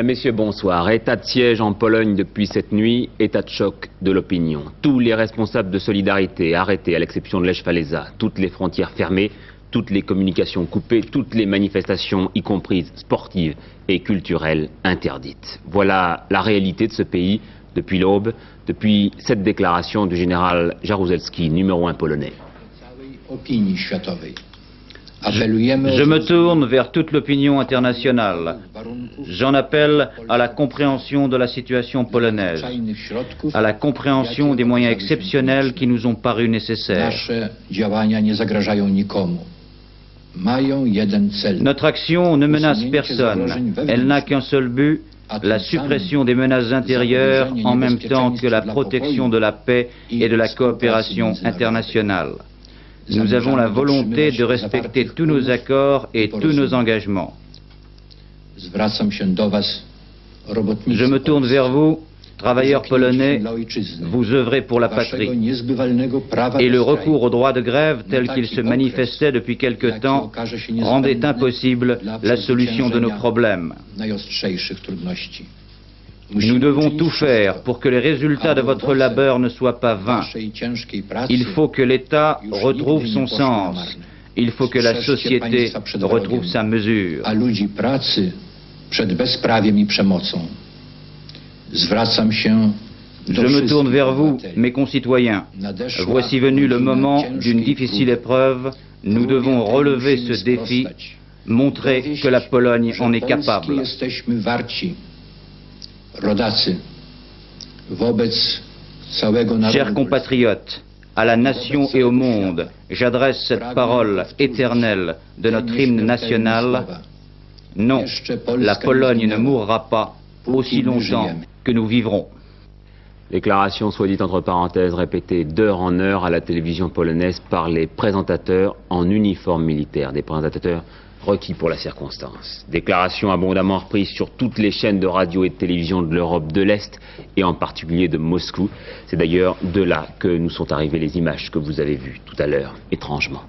Messieurs, bonsoir. État de siège en Pologne depuis cette nuit, état de choc de l'opinion. Tous les responsables de solidarité arrêtés, à l'exception de Lech Walesa, toutes les frontières fermées, toutes les communications coupées, toutes les manifestations, y compris sportives et culturelles, interdites. Voilà la réalité de ce pays depuis l'aube, depuis cette déclaration du général Jaruzelski, numéro 1 polonais. Je me tourne vers toute l'opinion internationale. J'en appelle à la compréhension de la situation polonaise, à la compréhension des moyens exceptionnels qui nous ont paru nécessaires. Notre action ne menace personne. Elle n'a qu'un seul but, la suppression des menaces intérieures en même temps que la protection de la paix et de la coopération internationale. Nous avons la volonté de respecter tous nos accords et tous nos engagements. Je me tourne vers vous, travailleurs polonais, vous œuvrez pour la patrie. Et le recours au droit de grève tel qu'il se manifestait depuis quelque temps rendait impossible la solution de nos problèmes. Nous devons tout faire pour que les résultats de votre labeur ne soient pas vains. Il faut que l'État retrouve son sens. Il faut que la société retrouve sa mesure. Je me tourne vers vous, mes concitoyens. Voici venu le moment d'une difficile épreuve. Nous devons relever ce défi, montrer que la Pologne en est capable. Chers compatriotes, à la nation et au monde, j'adresse cette parole éternelle de notre hymne national. Non, la Pologne ne mourra pas aussi longtemps que nous vivrons. Déclaration, soit dit entre parenthèses, répétée d'heure en heure à la télévision polonaise par les présentateurs en uniforme militaire, des présentateurs requis pour la circonstance. Déclaration abondamment reprise sur toutes les chaînes de radio et de télévision de l'Europe de l'Est et en particulier de Moscou. C'est d'ailleurs de là que nous sont arrivées les images que vous avez vues tout à l'heure, étrangement.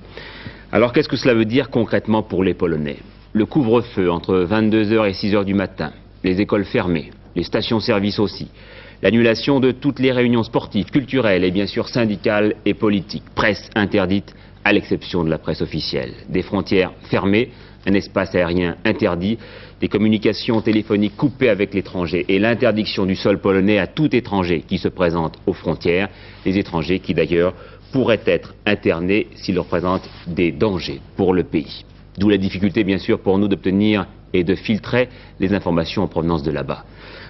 Alors qu'est-ce que cela veut dire concrètement pour les Polonais? Le couvre-feu entre 22h et 6h du matin, les écoles fermées, les stations-service aussi, l'annulation de toutes les réunions sportives, culturelles et bien sûr syndicales et politiques, presse interdite à l'exception de la presse officielle, des frontières fermées, un espace aérien interdit, des communications téléphoniques coupées avec l'étranger et l'interdiction du sol polonais à tout étranger qui se présente aux frontières, les étrangers qui d'ailleurs pourraient être internés s'ils représentent des dangers pour le pays. D'où la difficulté bien sûr pour nous d'obtenir et de filtrer les informations en provenance de là-bas.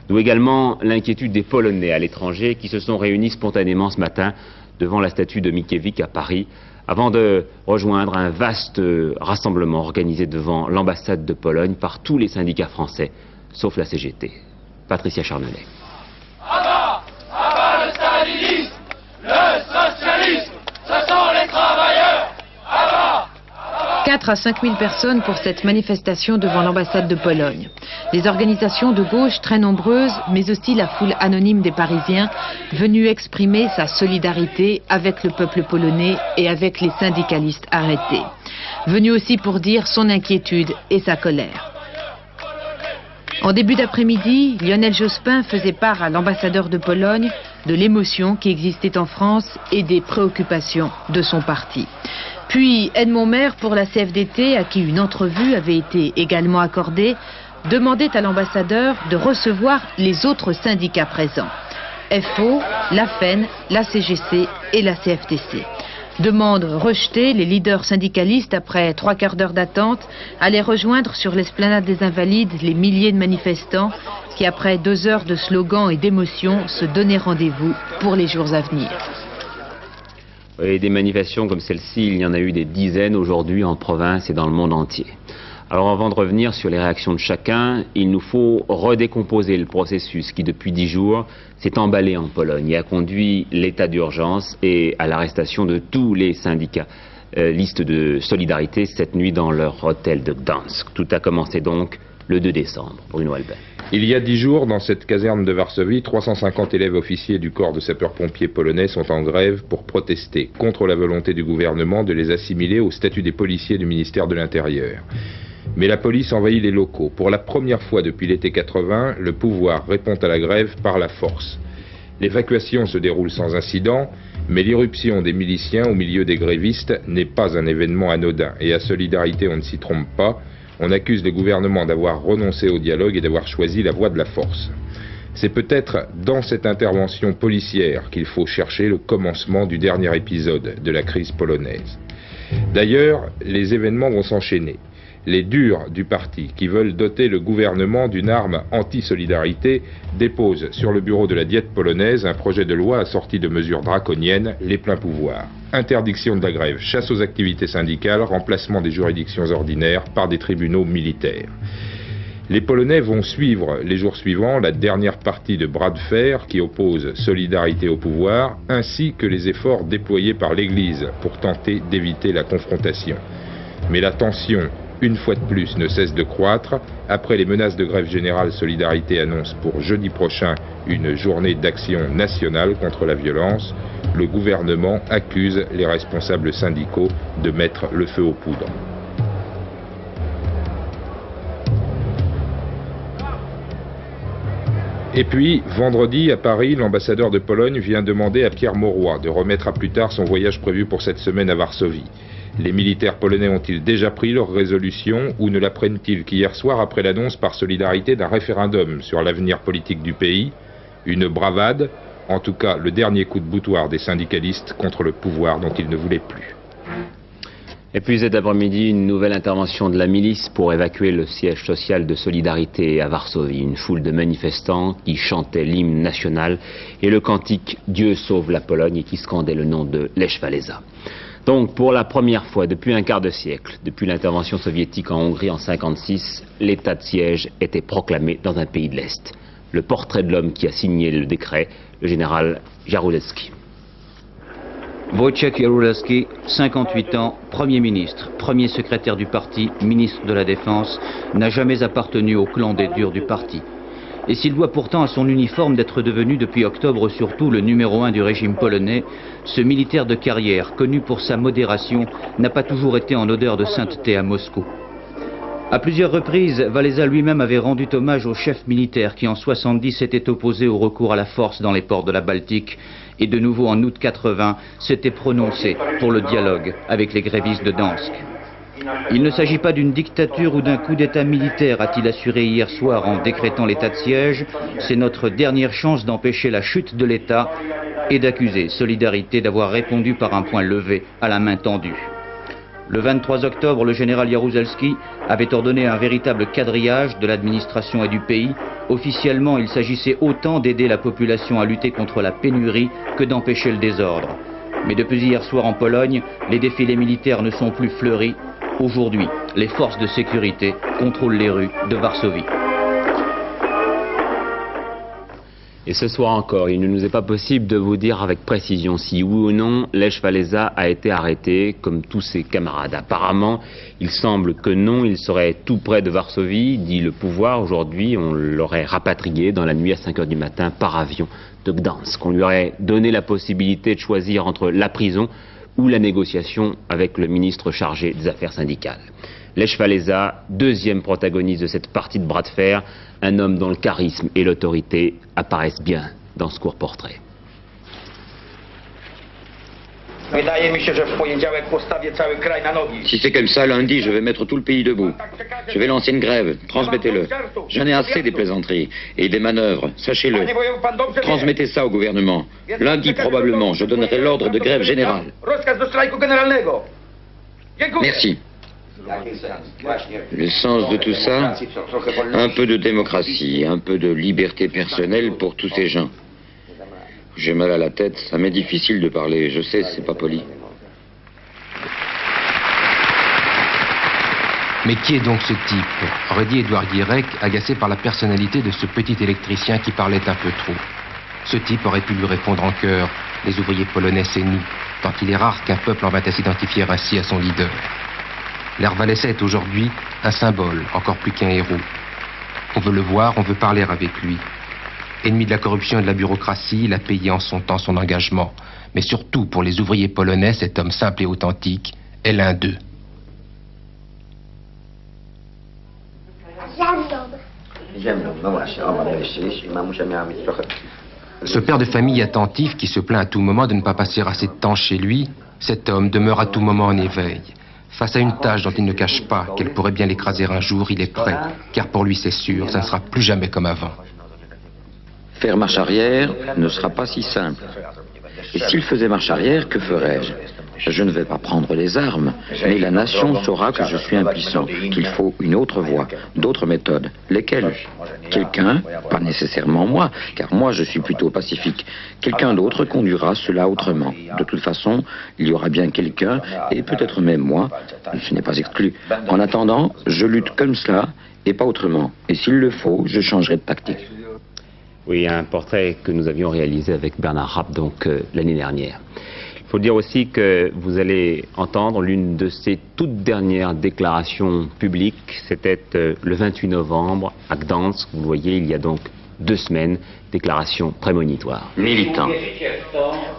D'où également l'inquiétude des Polonais à l'étranger qui se sont réunis spontanément ce matin devant la statue de Mickiewicz à Paris, avant de rejoindre un vaste rassemblement organisé devant l'ambassade de Pologne par tous les syndicats français, sauf la CGT. Patricia Charnellet. À bas le stalinisme, le socialisme, ce sont les travailleurs. À bas. 4 à 5 000 personnes pour cette manifestation devant l'ambassade de Pologne. Les organisations de gauche très nombreuses, mais aussi la foule anonyme des Parisiens, venus exprimer sa solidarité avec le peuple polonais et avec les syndicalistes arrêtés. Venus aussi pour dire son inquiétude et sa colère. En début d'après-midi, Lionel Jospin faisait part à l'ambassadeur de Pologne de l'émotion qui existait en France et des préoccupations de son parti. Puis Edmond Maire pour la CFDT, à qui une entrevue avait été également accordée, demandait à l'ambassadeur de recevoir les autres syndicats présents. FO, la FEN, la CGC et la CFTC. Demande rejetée, les leaders syndicalistes, après 3 quarts d'heure d'attente, allaient rejoindre sur l'esplanade des Invalides les milliers de manifestants qui, après 2 heures de slogans et d'émotions, se donnaient rendez-vous pour les jours à venir. Et des manifestations comme celle-ci, il y en a eu des dizaines aujourd'hui en province et dans le monde entier. Alors avant de revenir sur les réactions de chacun, il nous faut redécomposer le processus qui depuis 10 jours s'est emballé en Pologne et a conduit l'état d'urgence et à l'arrestation de tous les syndicats. Liste de solidarité cette nuit dans leur hôtel de Gdansk. Tout a commencé donc le 2 décembre. Bruno Albert. Il y a 10 jours, dans cette caserne de Varsovie, 350 élèves officiers du corps de sapeurs-pompiers polonais sont en grève pour protester contre la volonté du gouvernement de les assimiler au statut des policiers du ministère de l'Intérieur. Mais la police envahit les locaux. Pour la première fois depuis l'été 80, le pouvoir répond à la grève par la force. L'évacuation se déroule sans incident, mais l'irruption des miliciens au milieu des grévistes n'est pas un événement anodin. Et à Solidarité, on ne s'y trompe pas, on accuse le gouvernement d'avoir renoncé au dialogue et d'avoir choisi la voie de la force. C'est peut-être dans cette intervention policière qu'il faut chercher le commencement du dernier épisode de la crise polonaise. D'ailleurs, les événements vont s'enchaîner. Les durs du parti, qui veulent doter le gouvernement d'une arme anti-solidarité, déposent sur le bureau de la Diète polonaise un projet de loi assorti de mesures draconiennes, les pleins pouvoirs. Interdiction de la grève, chasse aux activités syndicales, remplacement des juridictions ordinaires par des tribunaux militaires. Les Polonais vont suivre les jours suivants la dernière partie de bras de fer qui oppose Solidarité au pouvoir, ainsi que les efforts déployés par l'Église pour tenter d'éviter la confrontation. Mais la tension, une fois de plus, ne cesse de croître. Après les menaces de grève générale, Solidarité annonce pour jeudi prochain une journée d'action nationale contre la violence. Le gouvernement accuse les responsables syndicaux de mettre le feu aux poudres. Et puis, vendredi, à Paris, l'ambassadeur de Pologne vient demander à Pierre Mauroy de remettre à plus tard son voyage prévu pour cette semaine à Varsovie. Les militaires polonais ont-ils déjà pris leur résolution ou ne la prennent-ils qu'hier soir après l'annonce par Solidarité d'un référendum sur l'avenir politique du pays? Une bravade, en tout cas le dernier coup de boutoir des syndicalistes contre le pouvoir dont ils ne voulaient plus. Et puis cet après-midi, une nouvelle intervention de la milice pour évacuer le siège social de Solidarité à Varsovie. Une foule de manifestants qui chantaient l'hymne national et le cantique « Dieu sauve la Pologne » et qui scandait le nom de Lech Walesa. Donc pour la première fois depuis un quart de siècle, depuis l'intervention soviétique en Hongrie en 1956, l'état de siège était proclamé dans un pays de l'Est. Le portrait de l'homme qui a signé le décret, le général Jaruzelski. Wojciech Jaruzelski, 58 ans, Premier ministre, premier secrétaire du parti, ministre de la Défense, n'a jamais appartenu au clan des durs du parti. Et s'il doit pourtant à son uniforme d'être devenu depuis octobre surtout le numéro 1 du régime polonais, ce militaire de carrière, connu pour sa modération, n'a pas toujours été en odeur de sainteté à Moscou. À plusieurs reprises, Walesa lui-même avait rendu hommage au chef militaire qui en 70 s'était opposé au recours à la force dans les ports de la Baltique et de nouveau en août 80 s'était prononcé pour le dialogue avec les grévistes de Dansk. Il ne s'agit pas d'une dictature ou d'un coup d'état militaire, a-t-il assuré hier soir en décrétant l'état de siège. C'est notre dernière chance d'empêcher la chute de l'État et d'accuser Solidarité d'avoir répondu par un poing levé à la main tendue. Le 23 octobre, le général Jaruzelski avait ordonné un véritable quadrillage de l'administration et du pays. Officiellement, il s'agissait autant d'aider la population à lutter contre la pénurie que d'empêcher le désordre. Mais depuis hier soir en Pologne, les défilés militaires ne sont plus fleuris. Aujourd'hui, les forces de sécurité contrôlent les rues de Varsovie. Et ce soir encore, il ne nous est pas possible de vous dire avec précision si oui ou non Lech Walesa a été arrêté comme tous ses camarades. Apparemment, il semble que non, il serait tout près de Varsovie, dit le pouvoir. Aujourd'hui, on l'aurait rapatrié dans la nuit à 5 h du matin par avion de Gdansk. On lui aurait donné la possibilité de choisir entre la prison ou la négociation avec le ministre chargé des affaires syndicales. Lech Walesa, deuxième protagoniste de cette partie de bras de fer, un homme dont le charisme et l'autorité apparaissent bien dans ce court portrait. Si c'est comme ça, lundi, je vais mettre tout le pays debout. Je vais lancer une grève, transmettez-le. J'en ai assez des plaisanteries et des manœuvres, sachez-le. Transmettez ça au gouvernement. Lundi, probablement, je donnerai l'ordre de grève générale. Merci. Le sens de tout ça, un peu de démocratie, un peu de liberté personnelle pour tous ces gens. J'ai mal à la tête, ça m'est difficile de parler, je sais, c'est pas poli. Mais qui est donc ce type? Aurait dit Édouard Guirec, agacé par la personnalité de ce petit électricien qui parlait un peu trop. Ce type aurait pu lui répondre en chœur, les ouvriers polonais c'est nous, tant il est rare qu'un peuple en va à s'identifier ainsi à son leader. Lech Walesa est aujourd'hui un symbole, encore plus qu'un héros. On veut le voir, on veut parler avec lui. Ennemi de la corruption et de la bureaucratie, il a payé en son temps son engagement. Mais surtout, pour les ouvriers polonais, cet homme simple et authentique est l'un d'eux. Ce père de famille attentif qui se plaint à tout moment de ne pas passer assez de temps chez lui, cet homme demeure à tout moment en éveil. Face à une tâche dont il ne cache pas qu'elle pourrait bien l'écraser un jour, il est prêt, car pour lui c'est sûr, ça ne sera plus jamais comme avant. Faire marche arrière ne sera pas si simple. Et s'il faisait marche arrière, que ferais-je? Je ne vais pas prendre les armes, mais la nation saura que je suis impuissant, qu'il faut une autre voie, d'autres méthodes. Lesquelles? Quelqu'un, pas nécessairement moi, car moi je suis plutôt pacifique, quelqu'un d'autre conduira cela autrement. De toute façon, il y aura bien quelqu'un, et peut-être même moi, ce n'est pas exclu. En attendant, je lutte comme cela, et pas autrement. Et s'il le faut, je changerai de tactique. Oui, un portrait que nous avions réalisé avec Bernard Rapp, donc l'année dernière. Il faut dire aussi que vous allez entendre l'une de ses toutes dernières déclarations publiques. C'était le 28 novembre à Gdansk. Vous le voyez, il y a donc 2 semaines, déclaration prémonitoire. Militants,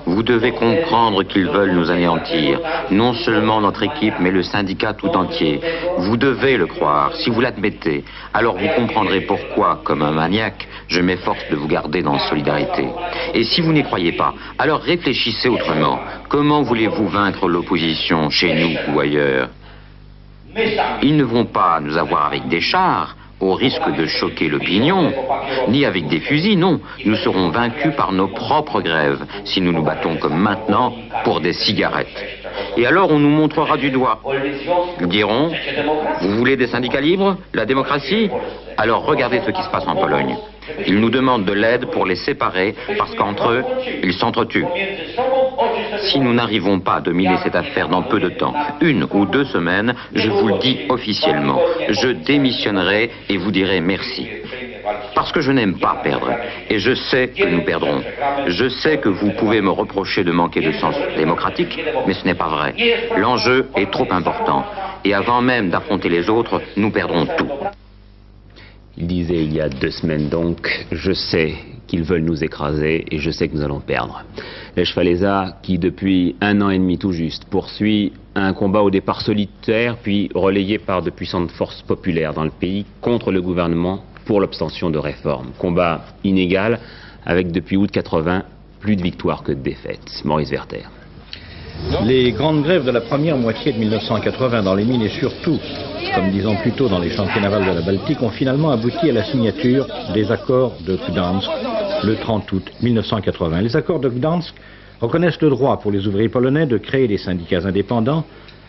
vous devez comprendre qu'ils veulent nous anéantir. Non seulement notre équipe, mais le syndicat tout entier. Vous devez le croire. Si vous l'admettez, alors vous comprendrez pourquoi, comme un maniaque, je m'efforce de vous garder dans solidarité. Et si vous n'y croyez pas, alors réfléchissez autrement. Comment voulez-vous vaincre l'opposition, chez nous ou ailleurs? Ils ne vont pas nous avoir avec des chars, au risque de choquer l'opinion, ni avec des fusils, non. Nous serons vaincus par nos propres grèves, si nous nous battons comme maintenant pour des cigarettes. Et alors on nous montrera du doigt. Ils diront, vous voulez des syndicats libres, la démocratie? Alors regardez ce qui se passe en Pologne. Ils nous demandent de l'aide pour les séparer, parce qu'entre eux, ils s'entretuent. Si nous n'arrivons pas à dominer cette affaire dans peu de temps, 1 ou 2 semaines, je vous le dis officiellement, je démissionnerai et vous dirai merci. Parce que je n'aime pas perdre, et je sais que nous perdrons. Je sais que vous pouvez me reprocher de manquer de sens démocratique, mais ce n'est pas vrai. L'enjeu est trop important, et avant même d'affronter les autres, nous perdrons tout. Il disait il y a 2 semaines donc, je sais qu'ils veulent nous écraser et je sais que nous allons perdre. Lech Walesa, qui depuis 1 an et demi tout juste, poursuit un combat au départ solitaire, puis relayé par de puissantes forces populaires dans le pays contre le gouvernement pour l'obtention de réformes. Combat inégal, avec depuis août 80, plus de victoires que de défaites. Maurice Werther. Les grandes grèves de la première moitié de 1980 dans les mines et surtout, comme 10 ans plus tôt dans les chantiers navals de la Baltique, ont finalement abouti à la signature des accords de Gdansk le 30 août 1980. Les accords de Gdansk reconnaissent le droit pour les ouvriers polonais de créer des syndicats indépendants,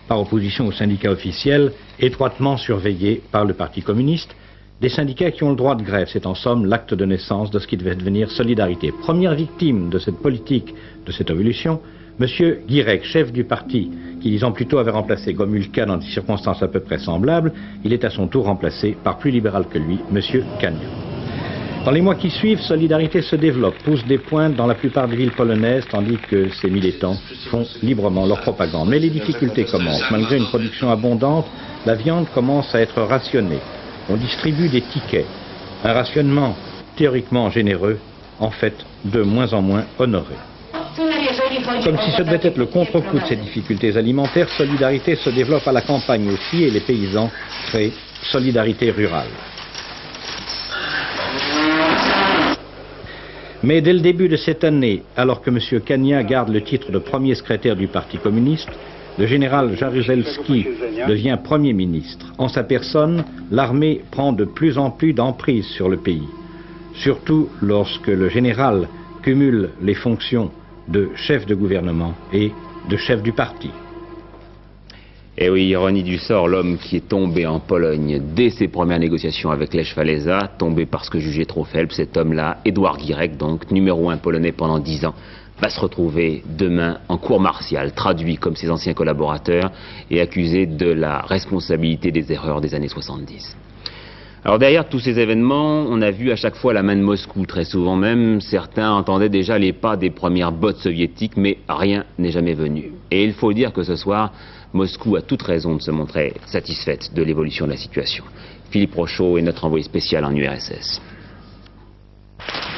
par opposition aux syndicats officiels, étroitement surveillés par le Parti communiste, des syndicats qui ont le droit de grève. C'est en somme l'acte de naissance de ce qui devait devenir Solidarité. Première victime de cette politique, de cette évolution, M. Guirec, chef du parti, qui 10 ans plus tôt avait remplacé Gomulka dans des circonstances à peu près semblables, il est à son tour remplacé par plus libéral que lui, M. Kania. Dans les mois qui suivent, Solidarité se développe, pousse des pointes dans la plupart des villes polonaises, tandis que ses militants font librement leur propagande. Mais les difficultés commencent. Malgré une production abondante, la viande commence à être rationnée. On distribue des tickets. Un rationnement théoriquement généreux, en fait de moins en moins honoré. Comme si ce devait être le contre-coup de ces difficultés alimentaires, Solidarité se développe à la campagne aussi et les paysans créent Solidarité rurale. Mais dès le début de cette année, alors que M. Kania garde le titre de premier secrétaire du Parti communiste, le général Jaruzelski devient Premier ministre. En sa personne, l'armée prend de plus en plus d'emprise sur le pays, surtout lorsque le général cumule les fonctions de chef de gouvernement et de chef du parti. Et oui, ironie du sort, l'homme qui est tombé en Pologne dès ses premières négociations avec Lech Walesa, tombé parce que jugé trop faible, cet homme-là, Édouard Guirec, donc numéro 1 polonais pendant 10 ans, va se retrouver demain en cour martiale, traduit comme ses anciens collaborateurs et accusé de la responsabilité des erreurs des années 70. Alors derrière tous ces événements, on a vu à chaque fois la main de Moscou, très souvent même. Certains entendaient déjà les pas des premières bottes soviétiques, mais rien n'est jamais venu. Et il faut dire que ce soir, Moscou a toute raison de se montrer satisfaite de l'évolution de la situation. Philippe Rochaud est notre envoyé spécial en URSS.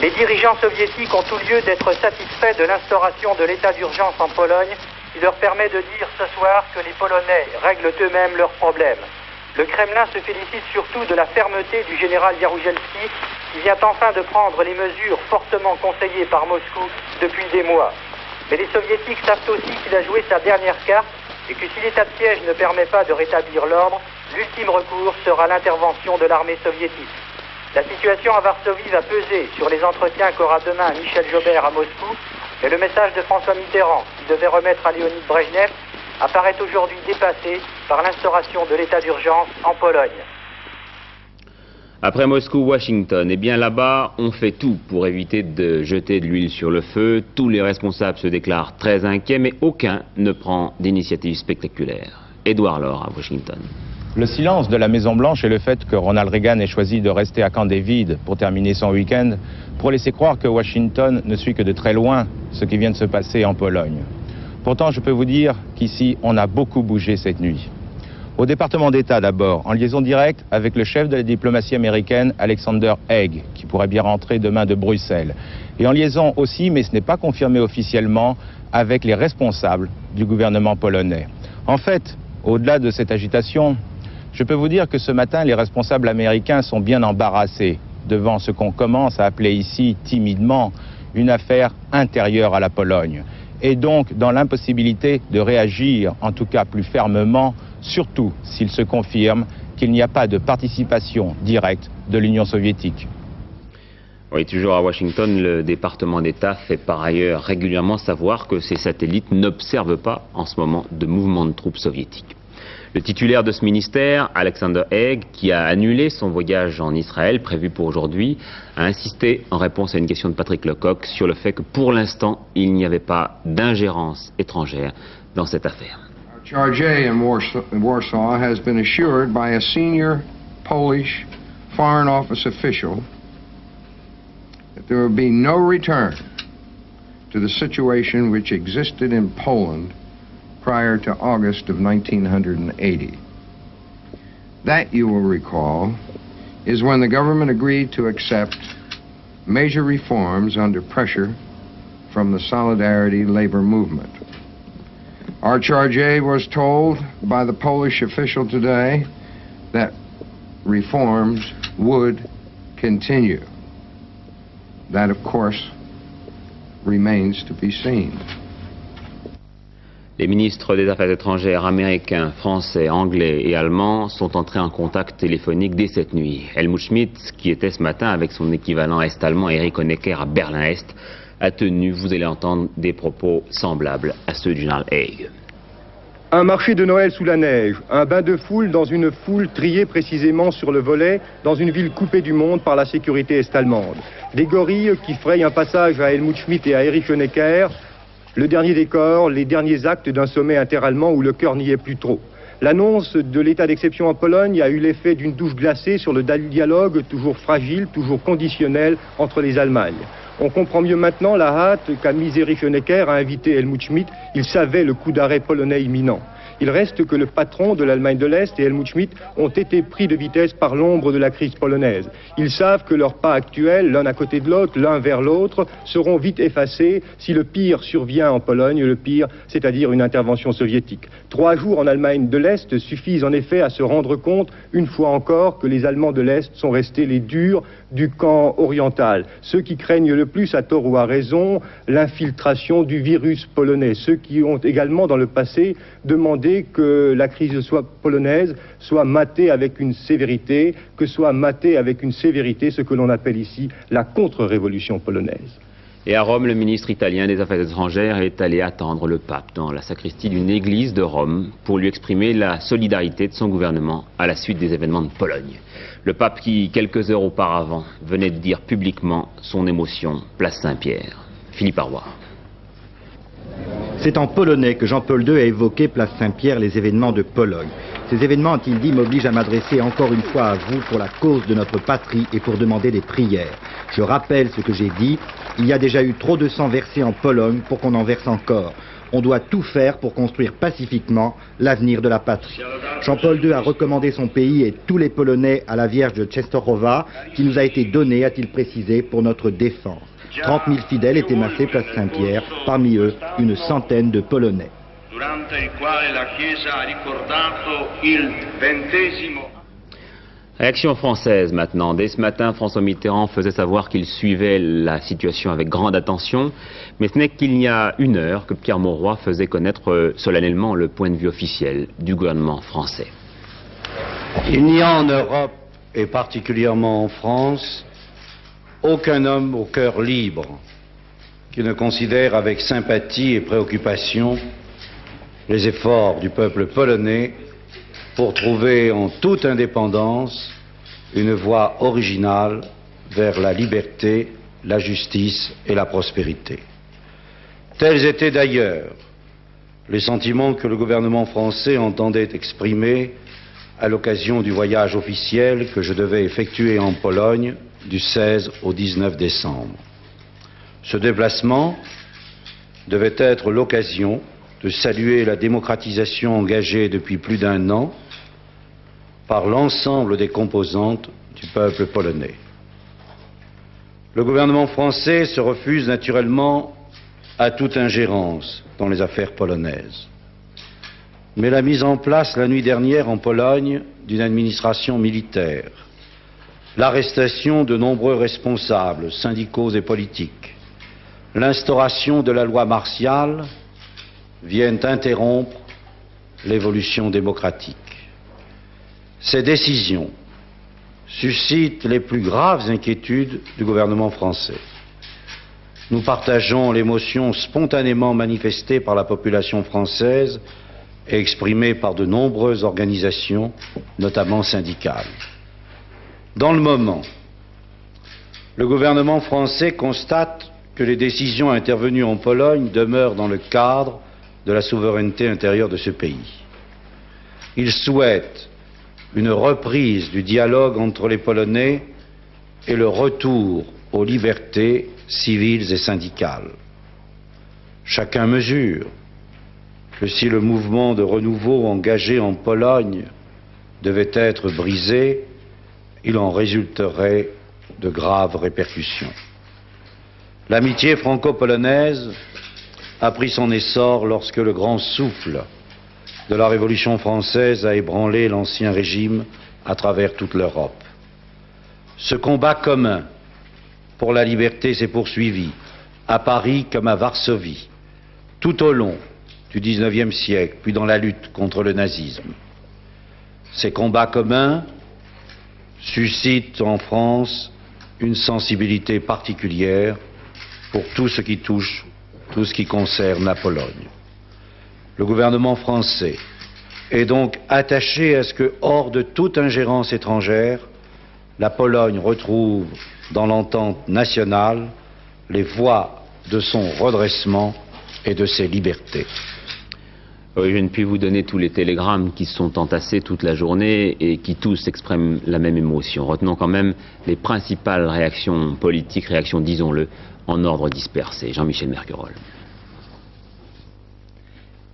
Les dirigeants soviétiques ont tout lieu d'être satisfaits de l'instauration de l'état d'urgence en Pologne, qui leur permet de dire ce soir que les Polonais règlent eux-mêmes leurs problèmes. Le Kremlin se félicite surtout de la fermeté du général Jaruzelski, qui vient enfin de prendre les mesures fortement conseillées par Moscou depuis des mois. Mais les soviétiques savent aussi qu'il a joué sa dernière carte et que si l'état de siège ne permet pas de rétablir l'ordre, l'ultime recours sera l'intervention de l'armée soviétique. La situation à Varsovie va peser sur les entretiens qu'aura demain Michel Joubert à Moscou, mais le message de François Mitterrand, qui devait remettre à Léonid Brejnev, apparaît aujourd'hui dépassé par l'instauration de l'état d'urgence en Pologne. Après Moscou, Washington, eh bien là-bas, on fait tout pour éviter de jeter de l'huile sur le feu. Tous les responsables se déclarent très inquiets, mais aucun ne prend d'initiative spectaculaire. Édouard Laure à Washington. Le silence de la Maison-Blanche et le fait que Ronald Reagan ait choisi de rester à Camp David pour terminer son week-end pour laisser croire que Washington ne suit que de très loin ce qui vient de se passer en Pologne. Pourtant, je peux vous dire qu'ici, on a beaucoup bougé cette nuit. Au département d'État d'abord, en liaison directe avec le chef de la diplomatie américaine, Alexander Haig, qui pourrait bien rentrer demain de Bruxelles. Et en liaison aussi, mais ce n'est pas confirmé officiellement, avec les responsables du gouvernement polonais. En fait, au-delà de cette agitation, je peux vous dire que ce matin, les responsables américains sont bien embarrassés devant ce qu'on commence à appeler ici timidement une affaire intérieure à la Pologne. Et donc dans l'impossibilité de réagir, en tout cas plus fermement, surtout s'il se confirme qu'il n'y a pas de participation directe de l'Union soviétique. Oui, toujours à Washington, le département d'État fait par ailleurs régulièrement savoir que ses satellites n'observent pas en ce moment de mouvements de troupes soviétiques. Le titulaire de ce ministère, Alexander Haig, qui a annulé son voyage en Israël prévu pour aujourd'hui, a insisté en réponse à une question de Patrick Lecoq sur le fait que pour l'instant, il n'y avait pas d'ingérence étrangère dans cette affaire. Charge in Warsaw has been assured by a senior Polish Foreign Office official that there will be no return to the situation which existed in Poland prior to August of 1980. That, you will recall, is when the government agreed to accept major reforms under pressure from the Solidarity labor movement. Our charge was told by the Polish official today that reforms would continue. That, of course, remains to be seen. Les ministres des Affaires étrangères américains, français, anglais et allemands sont entrés en contact téléphonique dès cette nuit. Helmut Schmidt, qui était ce matin avec son équivalent est-allemand Erich Honecker à Berlin-Est, a tenu, vous allez entendre, des propos semblables à ceux du général Haig. Un marché de Noël sous la neige, un bain de foule dans une foule triée précisément sur le volet, dans une ville coupée du monde par la sécurité est-allemande. Des gorilles qui frayent un passage à Helmut Schmidt et à Erich Honecker. Le dernier décor, les derniers actes d'un sommet interallemand où le cœur n'y est plus trop. L'annonce de l'état d'exception en Pologne a eu l'effet d'une douche glacée sur le dialogue toujours fragile, toujours conditionnel entre les Allemagnes. On comprend mieux maintenant la hâte qu'a mise Erich Honecker à inviter Helmut Schmidt. Il savait le coup d'arrêt polonais imminent. Il reste que le patron de l'Allemagne de l'Est et Helmut Schmidt ont été pris de vitesse par l'ombre de la crise polonaise. Ils savent que leurs pas actuels, l'un à côté de l'autre, l'un vers l'autre, seront vite effacés si le pire survient en Pologne, le pire, c'est-à-dire une intervention soviétique. 3 jours en Allemagne de l'Est suffisent en effet à se rendre compte, une fois encore, que les Allemands de l'Est sont restés les durs du camp oriental. Ceux qui craignent le plus, à tort ou à raison, l'infiltration du virus polonais. Ceux qui ont également, dans le passé, demandé que la crise polonaise soit matée avec une sévérité, que soit matée avec une sévérité ce que l'on appelle ici la contre-révolution polonaise. Et à Rome, le ministre italien des Affaires étrangères est allé attendre le pape dans la sacristie d'une église de Rome pour lui exprimer la solidarité de son gouvernement à la suite des événements de Pologne. Le pape qui, quelques heures auparavant, venait de dire publiquement son émotion, place Saint-Pierre. Philippe Arroy. C'est en polonais que Jean-Paul II a évoqué place Saint-Pierre les événements de Pologne. Ces événements, a-t-il dit, m'obligent à m'adresser encore une fois à vous pour la cause de notre patrie et pour demander des prières. Je rappelle ce que j'ai dit, il y a déjà eu trop de sang versé en Pologne pour qu'on en verse encore. On doit tout faire pour construire pacifiquement l'avenir de la patrie. Jean-Paul II a recommandé son pays et tous les Polonais à la Vierge de Częstochowa, qui nous a été donnée, a-t-il précisé, pour notre défense. 30 000 fidèles étaient massés place Saint-Pierre, parmi eux une centaine de Polonais. data il quale la Chiesa ha ricordato il 20° Réaction française maintenant. Dès ce matin, François Mitterrand faisait savoir qu'il suivait la situation avec grande attention, mais ce n'est qu'il y a une heure que Pierre Mauroy faisait connaître solennellement le point de vue officiel du gouvernement français. Il n'y a en Europe, et particulièrement en France, aucun homme au cœur libre qui ne considère avec sympathie et préoccupation les efforts du peuple polonais pour trouver en toute indépendance une voie originale vers la liberté, la justice et la prospérité. Tels étaient d'ailleurs les sentiments que le gouvernement français entendait exprimer à l'occasion du voyage officiel que je devais effectuer en Pologne du 16 au 19 décembre. Ce déplacement devait être l'occasion de saluer la démocratisation engagée depuis plus d'1 an par l'ensemble des composantes du peuple polonais. Le gouvernement français se refuse naturellement à toute ingérence dans les affaires polonaises. Mais la mise en place la nuit dernière en Pologne d'une administration militaire, l'arrestation de nombreux responsables syndicaux et politiques, l'instauration de la loi martiale viennent interrompre l'évolution démocratique. Ces décisions suscitent les plus graves inquiétudes du gouvernement français. Nous partageons l'émotion spontanément manifestée par la population française et exprimée par de nombreuses organisations, notamment syndicales. Dans le moment, le gouvernement français constate que les décisions intervenues en Pologne demeurent dans le cadre de la souveraineté intérieure de ce pays. Il souhaite une reprise du dialogue entre les Polonais et le retour aux libertés civiles et syndicales. Chacun mesure que si le mouvement de renouveau engagé en Pologne devait être brisé, il en résulterait de graves répercussions. L'amitié franco-polonaise a pris son essor lorsque le grand souffle de la Révolution française a ébranlé l'ancien régime à travers toute l'Europe. Ce combat commun pour la liberté s'est poursuivi à Paris comme à Varsovie, tout au long du XIXe siècle, puis dans la lutte contre le nazisme. Ces combats communs suscitent en France une sensibilité particulière pour tout ce qui touche, tout ce qui concerne la Pologne. Le gouvernement français est donc attaché à ce que, hors de toute ingérence étrangère, la Pologne retrouve dans l'entente nationale les voies de son redressement et de ses libertés. Oui, je ne puis vous donner tous les télégrammes qui se sont entassés toute la journée et qui tous expriment la même émotion. Retenons quand même les principales réactions politiques, réactions, disons-le, en ordre dispersé. Jean-Michel Mercurol.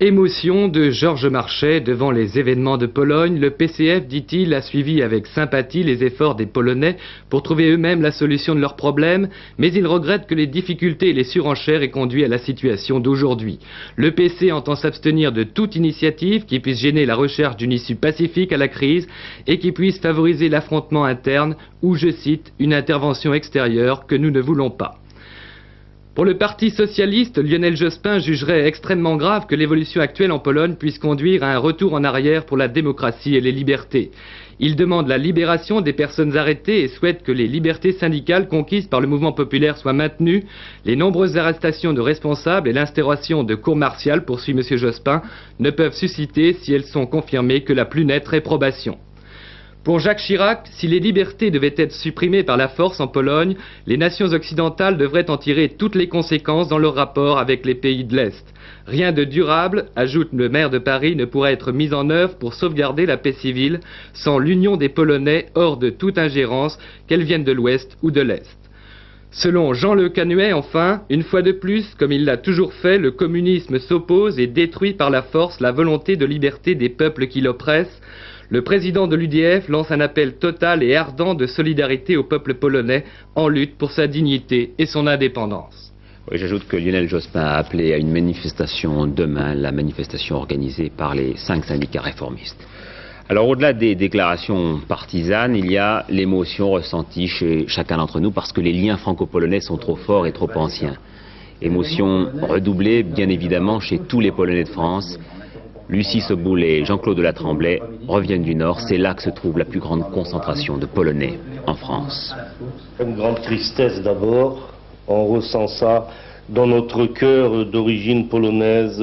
Émotion de Georges Marchais devant les événements de Pologne. Le PCF, dit-il, a suivi avec sympathie les efforts des Polonais pour trouver eux-mêmes la solution de leurs problèmes, mais il regrette que les difficultés et les surenchères aient conduit à la situation d'aujourd'hui. Le PC entend s'abstenir de toute initiative qui puisse gêner la recherche d'une issue pacifique à la crise et qui puisse favoriser l'affrontement interne ou, je cite, une intervention extérieure que nous ne voulons pas. Pour le Parti socialiste, Lionel Jospin jugerait extrêmement grave que l'évolution actuelle en Pologne puisse conduire à un retour en arrière pour la démocratie et les libertés. Il demande la libération des personnes arrêtées et souhaite que les libertés syndicales conquises par le mouvement populaire soient maintenues. Les nombreuses arrestations de responsables et l'instauration de cours martiales, poursuit M. Jospin, ne peuvent susciter, si elles sont confirmées, que la plus nette réprobation. Pour Jacques Chirac, si les libertés devaient être supprimées par la force en Pologne, les nations occidentales devraient en tirer toutes les conséquences dans leur rapport avec les pays de l'Est. Rien de durable, ajoute le maire de Paris, ne pourra être mis en œuvre pour sauvegarder la paix civile sans l'union des Polonais hors de toute ingérence, qu'elle vienne de l'Ouest ou de l'Est. Selon Jean Le Canuet, enfin, une fois de plus, comme il l'a toujours fait, le communisme s'oppose et détruit par la force la volonté de liberté des peuples qui l'oppressent. Le président de l'UDF lance un appel total et ardent de solidarité au peuple polonais en lutte pour sa dignité et son indépendance. Oui, j'ajoute que Lionel Jospin a appelé à une manifestation demain, la manifestation organisée par les 5 syndicats réformistes. Alors au-delà des déclarations partisanes, il y a l'émotion ressentie chez chacun d'entre nous parce que les liens franco-polonais sont trop forts et trop anciens. Émotion redoublée, bien évidemment, chez tous les Polonais de France. Lucie Soboul et Jean-Claude de la Tremblay reviennent du Nord. C'est là que se trouve la plus grande concentration de Polonais en France. Une grande tristesse d'abord. On ressent ça dans notre cœur d'origine polonaise.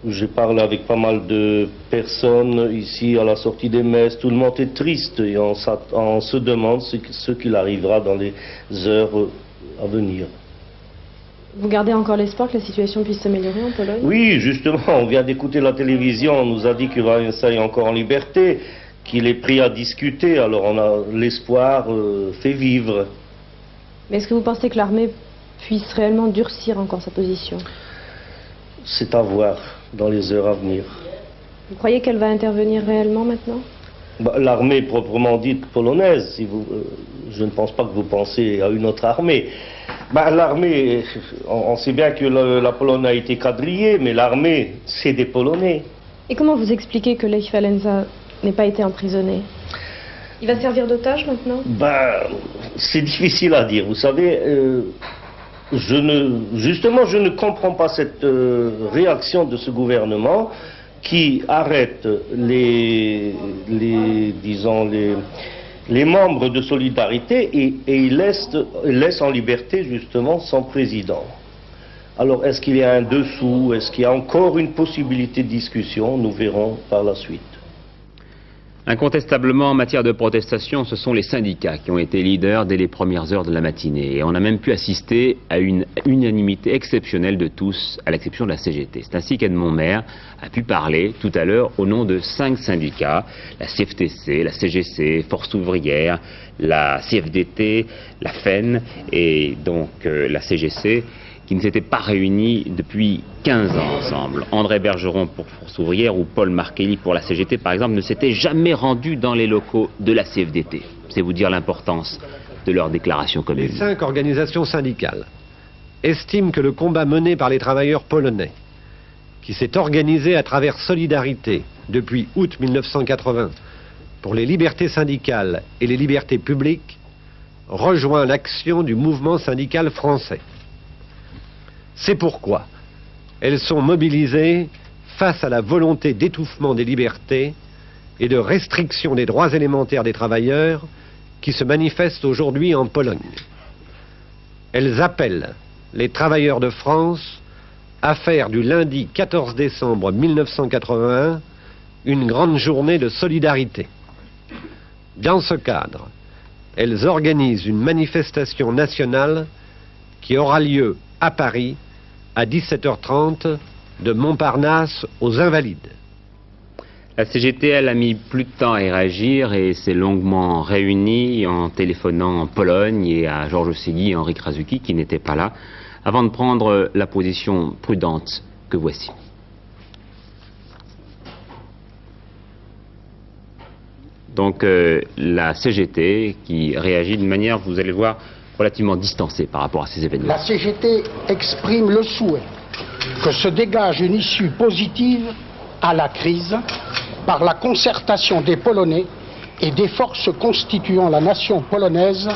J'ai parlé avec pas mal de personnes ici à la sortie des messes. Tout le monde est triste et on se demande ce qu'il arrivera dans les heures à venir. Vous gardez encore l'espoir que la situation puisse s'améliorer en Pologne? Oui, justement, on vient d'écouter la télévision, on nous a dit que Wałęsa est encore en liberté, qu'il est prêt à discuter, alors on a l'espoir fait vivre. Mais est-ce que vous pensez que l'armée puisse réellement durcir encore sa position? C'est à voir dans les heures à venir. Vous croyez qu'elle va intervenir réellement maintenant? L'armée proprement dite polonaise, si je ne pense pas que vous pensez à une autre armée. L'armée, on sait bien que la Pologne a été quadrillée, mais l'armée, c'est des Polonais. Et comment vous expliquez que Lech Wałęsa n'ait pas été emprisonné? Il va servir d'otage maintenant? C'est difficile à dire. Vous savez, justement, je ne comprends pas cette réaction de ce gouvernement qui arrête les membres de Solidarité et il laisse en liberté justement son président. Alors est-ce qu'il y a un dessous, est-ce qu'il y a encore une possibilité de discussion? Nous verrons par la suite. Incontestablement, en matière de protestation, ce sont les syndicats qui ont été leaders dès les premières heures de la matinée. Et on a même pu assister à une unanimité exceptionnelle de tous, à l'exception de la CGT. C'est ainsi qu'Edmond Maire a pu parler tout à l'heure au nom de 5 syndicats, la CFTC, la CGC, Force ouvrière, la CFDT, la FEN et donc la CGC, qui ne s'étaient pas réunis depuis 15 ans ensemble. André Bergeron pour Force ouvrière ou Paul Markelly pour la CGT, par exemple, ne s'étaient jamais rendus dans les locaux de la CFDT. C'est vous dire l'importance de leur déclaration commune. Les 5 organisations syndicales estiment que le combat mené par les travailleurs polonais, qui s'est organisé à travers Solidarité depuis août 1980 pour les libertés syndicales et les libertés publiques, rejoint l'action du mouvement syndical français. C'est pourquoi elles sont mobilisées face à la volonté d'étouffement des libertés et de restriction des droits élémentaires des travailleurs qui se manifestent aujourd'hui en Pologne. Elles appellent les travailleurs de France à faire du lundi 14 décembre 1981 une grande journée de solidarité. Dans ce cadre, elles organisent une manifestation nationale qui aura lieu à Paris à 17h30 de Montparnasse aux Invalides. La CGT, elle a mis plus de temps à y réagir et s'est longuement réunie en téléphonant en Pologne et à Georges Segui et Henri Krasuki qui n'étaient pas là, avant de prendre la position prudente que voici. Donc la CGT qui réagit de manière, vous allez voir, relativement distancée par rapport à ces événements. La CGT exprime le souhait que se dégage une issue positive à la crise par la concertation des Polonais et des forces constituant la nation polonaise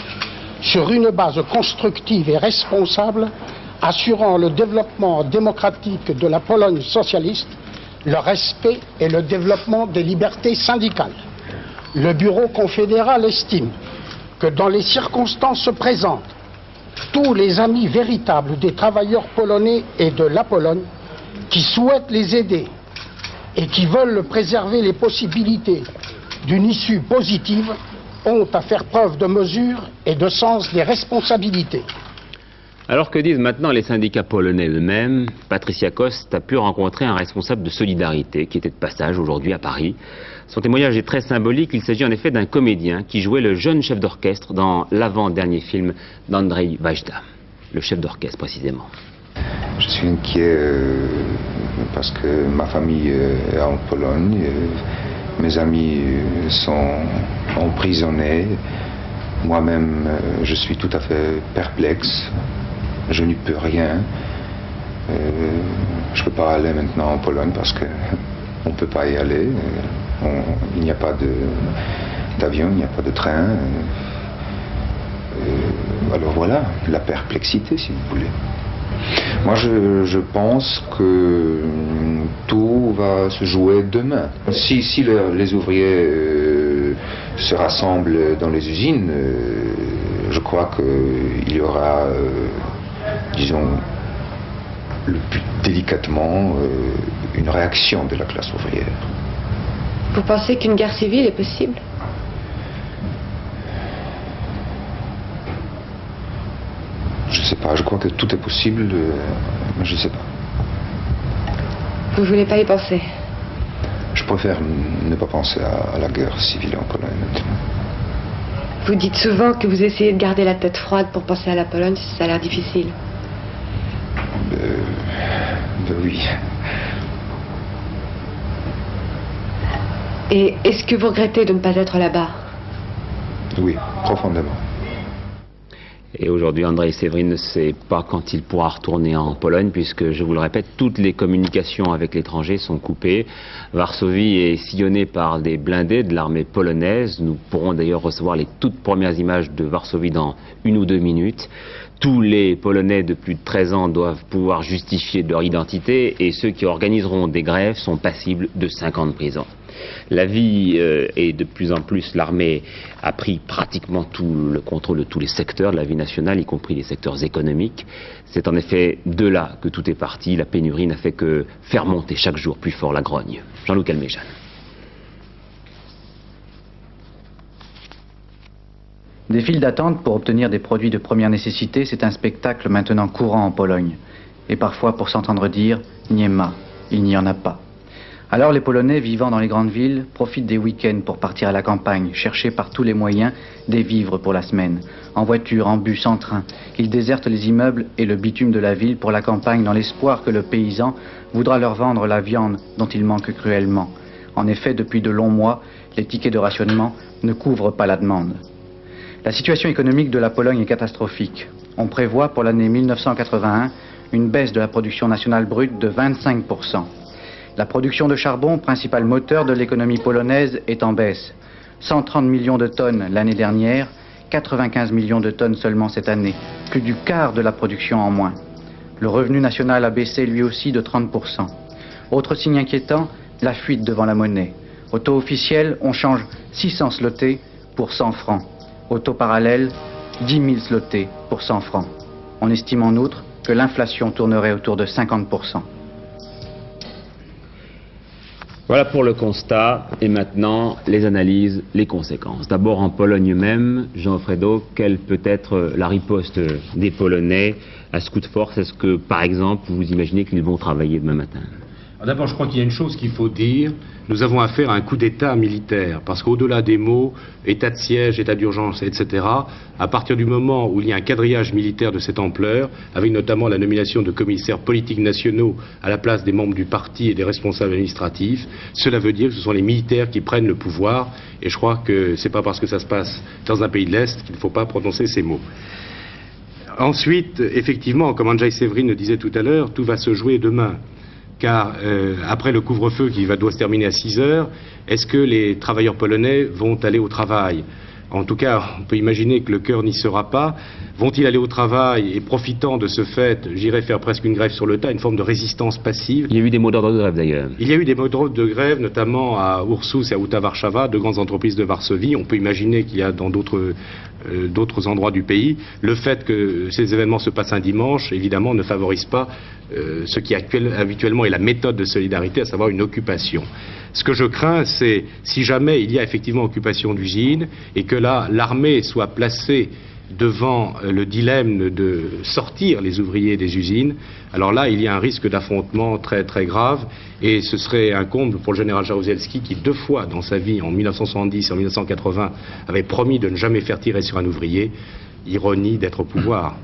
sur une base constructive et responsable assurant le développement démocratique de la Pologne socialiste, le respect et le développement des libertés syndicales. Le bureau confédéral estime que dans les circonstances présentes, tous les amis véritables des travailleurs polonais et de la Pologne qui souhaitent les aider et qui veulent préserver les possibilités d'une issue positive ont à faire preuve de mesure et de sens des responsabilités. Alors que disent maintenant les syndicats polonais eux-mêmes? Patricia Coste a pu rencontrer un responsable de Solidarité qui était de passage aujourd'hui à Paris. Son témoignage est très symbolique. Il s'agit en effet d'un comédien qui jouait le jeune chef d'orchestre dans l'avant-dernier film d'Andrzej Wajda. Le chef d'orchestre précisément. Je suis inquiet parce que ma famille est en Pologne. Mes amis sont emprisonnés. Moi-même, je suis tout à fait perplexe. je n'y peux rien. Je ne peux pas aller maintenant en Pologne parce qu'on ne peut pas y aller. Il n'y a pas d'avion, il n'y a pas de train. Alors voilà, la perplexité, si vous voulez. Moi, je pense que tout va se jouer demain. Si les ouvriers se rassemblent dans les usines, je crois qu'il y aura, disons, le plus délicatement, une réaction de la classe ouvrière. Vous pensez qu'une guerre civile est possible? Je ne sais pas, je crois que tout est possible, mais je ne sais pas. Vous ne voulez pas y penser? Je préfère ne pas penser à la guerre civile en Pologne maintenant. Vous dites souvent que vous essayez de garder la tête froide pour penser à la Pologne, ça a l'air difficile. Oui. Et est-ce que vous regrettez de ne pas être là-bas? Oui, profondément. Et aujourd'hui, Andrzej Seweryn ne sait pas quand il pourra retourner en Pologne, puisque, je vous le répète, toutes les communications avec l'étranger sont coupées. Varsovie est sillonnée par des blindés de l'armée polonaise. Nous pourrons d'ailleurs recevoir les toutes premières images de Varsovie dans 1 ou 2 minutes. Tous les Polonais de plus de 13 ans doivent pouvoir justifier de leur identité, et ceux qui organiseront des grèves sont passibles de 5 ans de prison. La vie est de plus en plus, l'armée a pris pratiquement tout le contrôle de tous les secteurs de la vie nationale, y compris les secteurs économiques. C'est en effet de là que tout est parti. La pénurie n'a fait que faire monter chaque jour plus fort la grogne. Jean-Luc Alméjean. Des files d'attente pour obtenir des produits de première nécessité, c'est un spectacle maintenant courant en Pologne. Et parfois, pour s'entendre dire, nie ma, il n'y en a pas. Alors les Polonais vivant dans les grandes villes profitent des week-ends pour partir à la campagne, chercher par tous les moyens des vivres pour la semaine. En voiture, en bus, en train, ils désertent les immeubles et le bitume de la ville pour la campagne dans l'espoir que le paysan voudra leur vendre la viande dont il manque cruellement. En effet, depuis de longs mois, les tickets de rationnement ne couvrent pas la demande. La situation économique de la Pologne est catastrophique. On prévoit pour l'année 1981 une baisse de la production nationale brute de 25%. La production de charbon, principal moteur de l'économie polonaise, est en baisse. 130 millions de tonnes l'année dernière, 95 millions de tonnes seulement cette année, plus du quart de la production en moins. Le revenu national a baissé lui aussi de 30%. Autre signe inquiétant, la fuite devant la monnaie. Au taux officiel, on change 600 zloty pour 100 francs. Au taux parallèle, 10 000 zloty pour 100 francs. On estime en outre que l'inflation tournerait autour de 50%. Voilà pour le constat, et maintenant les analyses, les conséquences. D'abord en Pologne même, Jean Fredo, quelle peut être la riposte des Polonais à ce coup de force? Est-ce que, par exemple, vous imaginez qu'ils vont travailler demain matin? D'abord, je crois qu'il y a une chose qu'il faut dire. Nous avons affaire à un coup d'État militaire, parce qu'au-delà des mots, état de siège, état d'urgence, etc., à partir du moment où il y a un quadrillage militaire de cette ampleur, avec notamment la nomination de commissaires politiques nationaux à la place des membres du parti et des responsables administratifs, cela veut dire que ce sont les militaires qui prennent le pouvoir, et je crois que c'est pas parce que ça se passe dans un pays de l'Est qu'il ne faut pas prononcer ces mots. Ensuite, effectivement, comme Andrzej Seweryn le disait tout à l'heure, tout va se jouer demain. Car après le couvre-feu qui doit se terminer à 6 heures, est-ce que les travailleurs polonais vont aller au travail? En tout cas, on peut imaginer que le cœur n'y sera pas. Vont-ils aller au travail et, profitant de ce fait, j'irais faire presque une grève sur le tas, une forme de résistance passive? Il y a eu des mots d'ordre de grève d'ailleurs. Il y a eu des mots d'ordre de grève, notamment à Ursus et à Huta Warszawa, deux grandes entreprises de Varsovie. On peut imaginer qu'il y a dans d'autres endroits du pays. Le fait que ces événements se passent un dimanche, évidemment, ne favorise pas ce qui habituellement est la méthode de solidarité, à savoir une occupation. Ce que je crains, c'est si jamais il y a effectivement occupation d'usine et que là, l'armée soit placée devant le dilemme de sortir les ouvriers des usines, alors là, il y a un risque d'affrontement très très grave, et ce serait un comble pour le général Jaruzelski qui, 2 fois dans sa vie, en 1970 et en 1980, avait promis de ne jamais faire tirer sur un ouvrier. Ironie d'être au pouvoir.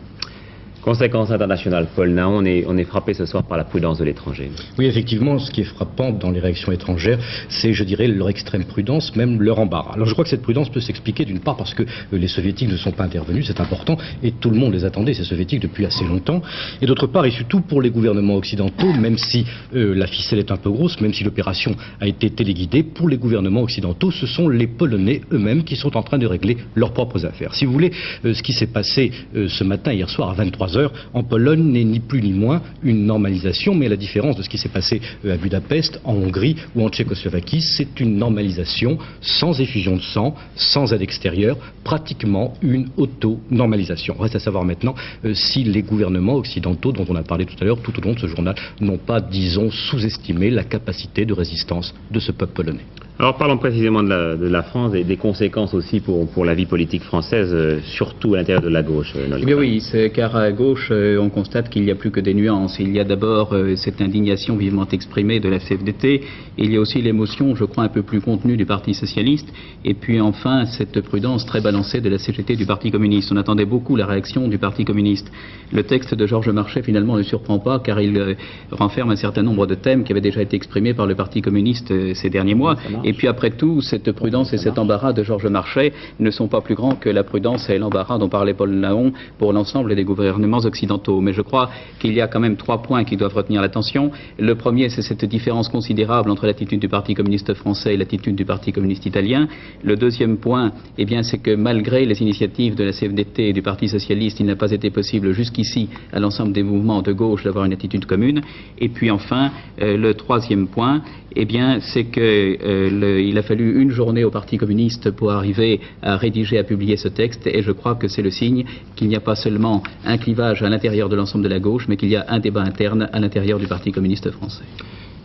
Conséquence internationale, Paul Naon, on est frappé ce soir par la prudence de l'étranger. Oui, effectivement, ce qui est frappant dans les réactions étrangères, c'est, je dirais, leur extrême prudence, même leur embarras. Alors je crois que cette prudence peut s'expliquer d'une part parce que les soviétiques ne sont pas intervenus, c'est important, et tout le monde les attendait, ces soviétiques, depuis assez longtemps, et d'autre part, et surtout pour les gouvernements occidentaux, même si la ficelle est un peu grosse, même si l'opération a été téléguidée, pour les gouvernements occidentaux, ce sont les Polonais eux-mêmes qui sont en train de régler leurs propres affaires. Si vous voulez, ce qui s'est passé ce matin, hier soir, à 23h, en Pologne n'est ni plus ni moins une normalisation, mais à la différence de ce qui s'est passé à Budapest, en Hongrie ou en Tchécoslovaquie, c'est une normalisation sans effusion de sang, sans aide extérieure, pratiquement une auto-normalisation. Reste à savoir maintenant si les gouvernements occidentaux, dont on a parlé tout à l'heure, tout au long de ce journal, n'ont pas, disons, sous-estimé la capacité de résistance de ce peuple polonais. Alors parlons précisément de la France et des conséquences aussi pour la vie politique française, surtout à l'intérieur de la gauche. Eh bien oui, car à gauche, on constate qu'il n'y a plus que des nuances. Il y a d'abord cette indignation vivement exprimée de la CFDT, il y a aussi l'émotion, je crois, un peu plus contenue du Parti socialiste, et puis enfin cette prudence très balancée de la CGT du Parti communiste. On attendait beaucoup la réaction du Parti communiste. Le texte de Georges Marchais finalement ne surprend pas, car il renferme un certain nombre de thèmes qui avaient déjà été exprimés par le Parti communiste ces derniers mois. Et puis après tout, cette prudence et cet embarras de Georges Marchais ne sont pas plus grands que la prudence et l'embarras dont parlait Paul Naon pour l'ensemble des gouvernements occidentaux. Mais je crois qu'il y a quand même 3 points qui doivent retenir l'attention. Le premier, c'est cette différence considérable entre l'attitude du Parti communiste français et l'attitude du Parti communiste italien. Le deuxième point, eh bien, c'est que malgré les initiatives de la CFDT et du Parti socialiste, il n'a pas été possible jusqu'ici à l'ensemble des mouvements de gauche d'avoir une attitude commune. Et puis enfin, le troisième point, eh bien, c'est qu'il a fallu une journée au Parti communiste pour arriver à rédiger, à publier ce texte, et je crois que c'est le signe qu'il n'y a pas seulement un clivage à l'intérieur de l'ensemble de la gauche, mais qu'il y a un débat interne à l'intérieur du Parti communiste français.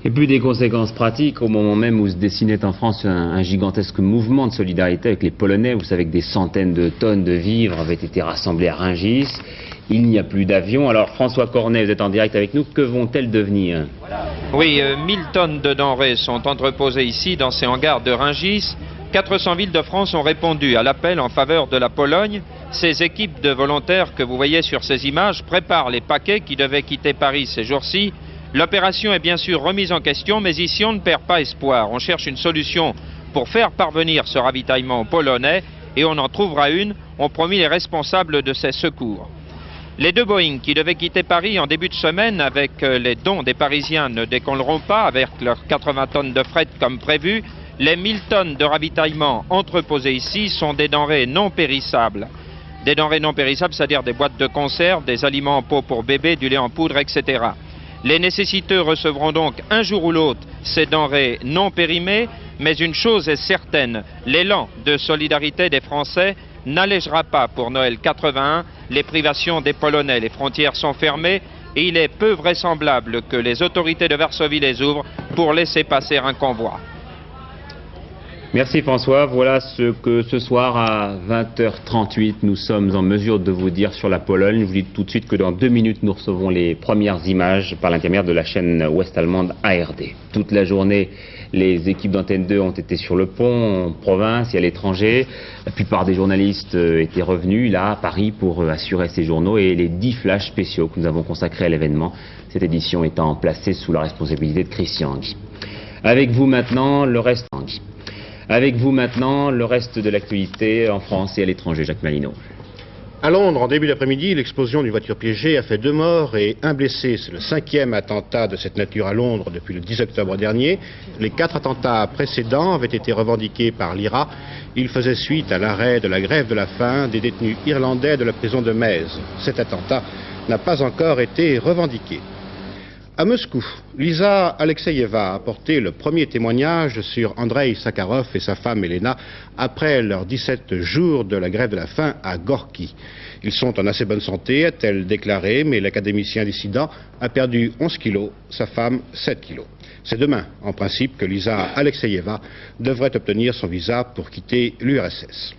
Et puis des conséquences pratiques au moment même où se dessinait en France un gigantesque mouvement de solidarité avec les Polonais. Vous savez que des centaines de tonnes de vivres avaient été rassemblées à Rungis. Il n'y a plus d'avions. Alors François Cornet, vous êtes en direct avec nous. Que vont-elles devenir? Oui, 1000 tonnes de denrées sont entreposées ici dans ces hangars de Rungis. 400 villes de France ont répondu à l'appel en faveur de la Pologne. Ces équipes de volontaires que vous voyez sur ces images préparent les paquets qui devaient quitter Paris ces jours-ci. L'opération est bien sûr remise en question, mais ici on ne perd pas espoir. On cherche une solution pour faire parvenir ce ravitaillement polonais, et on en trouvera une, ont promis les responsables de ces secours. Les 2 Boeing qui devaient quitter Paris en début de semaine avec les dons des Parisiens ne décolleront pas avec leurs 80 tonnes de fret comme prévu. Les 1000 tonnes de ravitaillement entreposées ici sont des denrées non périssables. Des denrées non périssables, c'est-à-dire des boîtes de conserve, des aliments en pot pour bébés, du lait en poudre, etc. Les nécessiteux recevront donc un jour ou l'autre ces denrées non périmées, mais une chose est certaine, l'élan de solidarité des Français n'allégera pas pour Noël 81 les privations des Polonais. Les frontières sont fermées et il est peu vraisemblable que les autorités de Varsovie les ouvrent pour laisser passer un convoi. Merci François. Voilà ce que ce soir à 20h38 nous sommes en mesure de vous dire sur la Pologne. Je vous dis tout de suite que dans 2 minutes nous recevons les premières images par l'intermédiaire de la chaîne ouest-allemande ARD. Toute la journée, les équipes d'Antenne 2 ont été sur le pont, en province et à l'étranger. La plupart des journalistes étaient revenus là à Paris pour assurer ces journaux et les 10 flashs spéciaux que nous avons consacrés à l'événement. Cette édition étant placée sous la responsabilité de Christian Guy. Avec vous maintenant, le reste de l'actualité en France et à l'étranger. Jacques Malinaud. À Londres, en début d'après-midi, l'explosion d'une voiture piégée a fait 2 morts et 1 blessé. C'est le 5e attentat de cette nature à Londres depuis le 10 octobre dernier. Les 4 attentats précédents avaient été revendiqués par l'IRA. Ils faisaient suite à l'arrêt de la grève de la faim des détenus irlandais de la prison de Metz. Cet attentat n'a pas encore été revendiqué. À Moscou, Lisa Alexeyeva a apporté le premier témoignage sur Andrei Sakharov et sa femme Elena après leurs 17 jours de la grève de la faim à Gorky. Ils sont en assez bonne santé, a-t-elle déclaré, mais l'académicien dissident a perdu 11 kilos, sa femme 7 kilos. C'est demain, en principe, que Lisa Alexeyeva devrait obtenir son visa pour quitter l'URSS.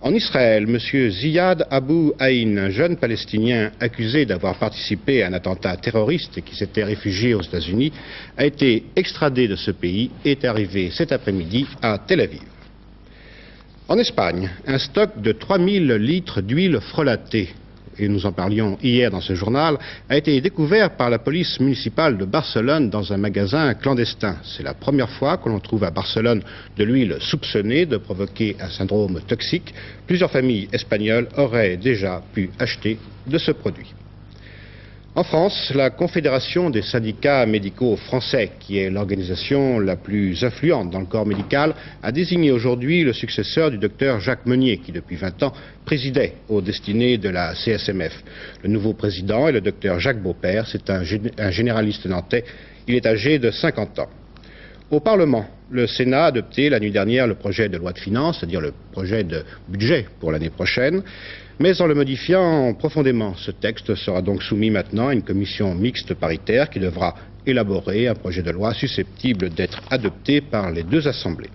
En Israël, M. Ziad Abu Ain, un jeune Palestinien accusé d'avoir participé à un attentat terroriste et qui s'était réfugié aux États-Unis, a été extradé de ce pays et est arrivé cet après-midi à Tel Aviv. En Espagne, un stock de 3000 litres d'huile frelatée et nous en parlions hier dans ce journal, a été découvert par la police municipale de Barcelone dans un magasin clandestin. C'est la première fois que l'on trouve à Barcelone de l'huile soupçonnée de provoquer un syndrome toxique. Plusieurs familles espagnoles auraient déjà pu acheter de ce produit. En France, la Confédération des syndicats médicaux français, qui est l'organisation la plus influente dans le corps médical, a désigné aujourd'hui le successeur du docteur Jacques Meunier, qui depuis 20 ans présidait aux destinées de la CSMF. Le nouveau président est le docteur Jacques Beaupère, c'est un généraliste nantais, il est âgé de 50 ans. Au Parlement, le Sénat a adopté la nuit dernière le projet de loi de finances, c'est-à-dire le projet de budget pour l'année prochaine, mais en le modifiant profondément. Ce texte sera donc soumis maintenant à une commission mixte paritaire qui devra élaborer un projet de loi susceptible d'être adopté par les deux assemblées.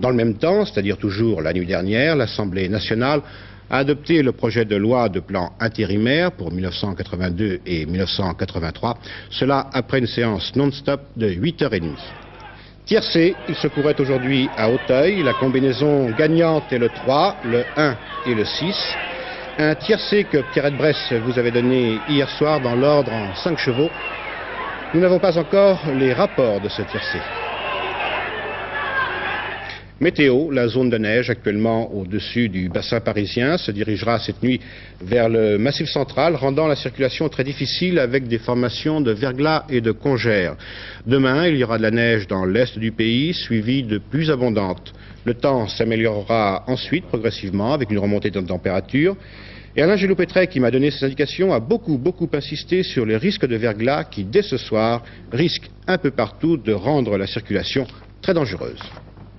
Dans le même temps, c'est-à-dire toujours la nuit dernière, l'Assemblée nationale a adopté le projet de loi de plan intérimaire pour 1982 et 1983, cela après une séance non-stop de 8h30. Tiercé, il secourait aujourd'hui à Auteuil. La combinaison gagnante est le 3, le 1 et le 6. Un tiercé que Pierrette Bresse vous avait donné hier soir dans l'ordre en 5 chevaux. Nous n'avons pas encore les rapports de ce tiercé. Météo, la zone de neige actuellement au-dessus du bassin parisien se dirigera cette nuit vers le Massif central, rendant la circulation très difficile avec des formations de verglas et de congères. Demain, il y aura de la neige dans l'est du pays, suivie de pluies abondantes. Le temps s'améliorera ensuite progressivement avec une remontée de température. Et Alain Gélot-Pétret, qui m'a donné ces indications, a beaucoup insisté sur les risques de verglas qui, dès ce soir, risquent un peu partout de rendre la circulation très dangereuse.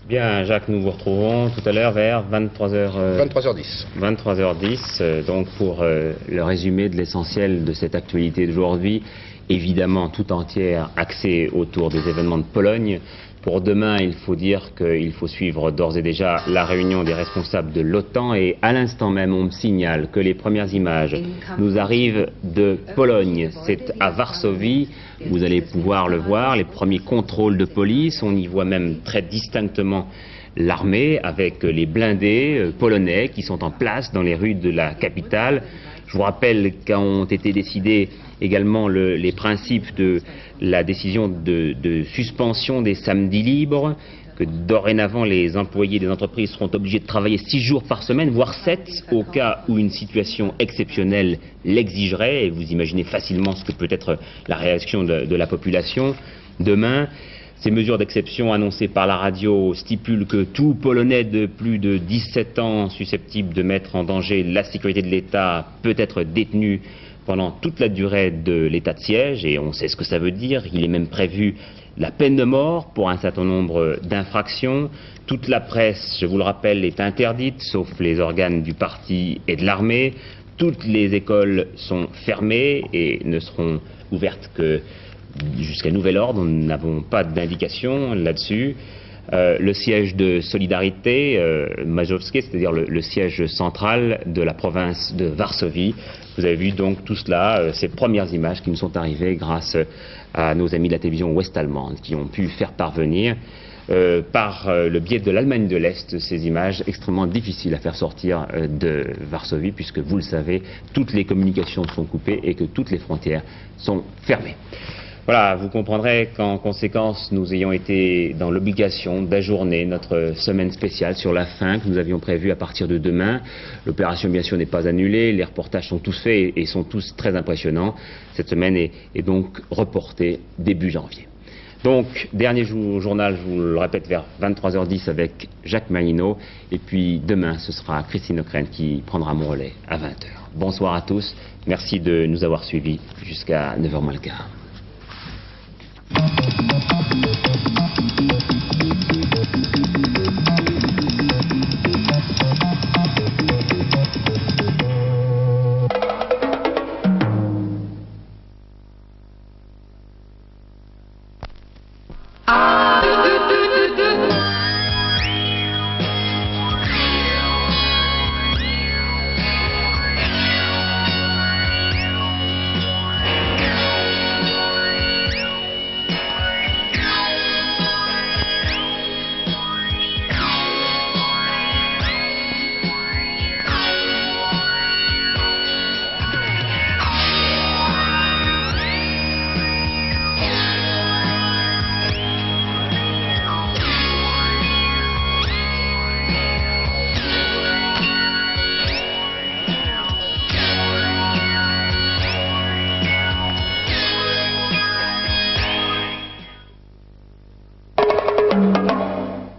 Bien, Jacques, nous vous retrouvons tout à l'heure vers 23h10. 23h10, donc pour le résumé de l'essentiel de cette actualité d'aujourd'hui, évidemment tout entière axée autour des événements de Pologne. Pour demain, il faut dire qu'il faut suivre d'ores et déjà la réunion des responsables de l'OTAN et à l'instant même, on me signale que les premières images nous arrivent de Pologne. C'est à Varsovie, vous allez pouvoir le voir, les premiers contrôles de police, on y voit même très distinctement l'armée avec les blindés polonais qui sont en place dans les rues de la capitale. Je vous rappelle qu'ont été décidés également les principes de la décision de suspension des samedis libres, que dorénavant les employés des entreprises seront obligés de travailler 6 jours par semaine, voire 7, au cas où une situation exceptionnelle l'exigerait, et vous imaginez facilement ce que peut être la réaction de la population. Demain, ces mesures d'exception annoncées par la radio stipulent que tout Polonais de plus de 17 ans susceptible de mettre en danger la sécurité de l'État peut être détenu pendant toute la durée de l'état de siège, et on sait ce que ça veut dire. Il est même prévu la peine de mort pour un certain nombre d'infractions. Toute la presse, je vous le rappelle, est interdite, sauf les organes du parti et de l'armée. Toutes les écoles sont fermées et ne seront ouvertes que jusqu'à nouvel ordre. Nous n'avons pas d'indication là-dessus. Le siège de Solidarité, Mazowskie, c'est-à-dire le siège central de la province de Varsovie. Vous avez vu donc tout cela, ces premières images qui nous sont arrivées grâce à nos amis de la télévision ouest-allemande qui ont pu faire parvenir par le biais de l'Allemagne de l'Est ces images extrêmement difficiles à faire sortir de Varsovie puisque vous le savez, toutes les communications sont coupées et que toutes les frontières sont fermées. Voilà, vous comprendrez qu'en conséquence, nous ayons été dans l'obligation d'ajourner notre semaine spéciale sur la faim que nous avions prévue à partir de demain. L'opération, bien sûr, n'est pas annulée, les reportages sont tous faits et sont tous très impressionnants. Cette semaine est donc reportée début janvier. Donc, dernier journal, je vous le répète, vers 23h10 avec Jacques Malinaud. Et puis demain, ce sera Christine O'Krent qui prendra mon relais à 20h. Bonsoir à tous, merci de nous avoir suivis jusqu'à 9h moins le quart.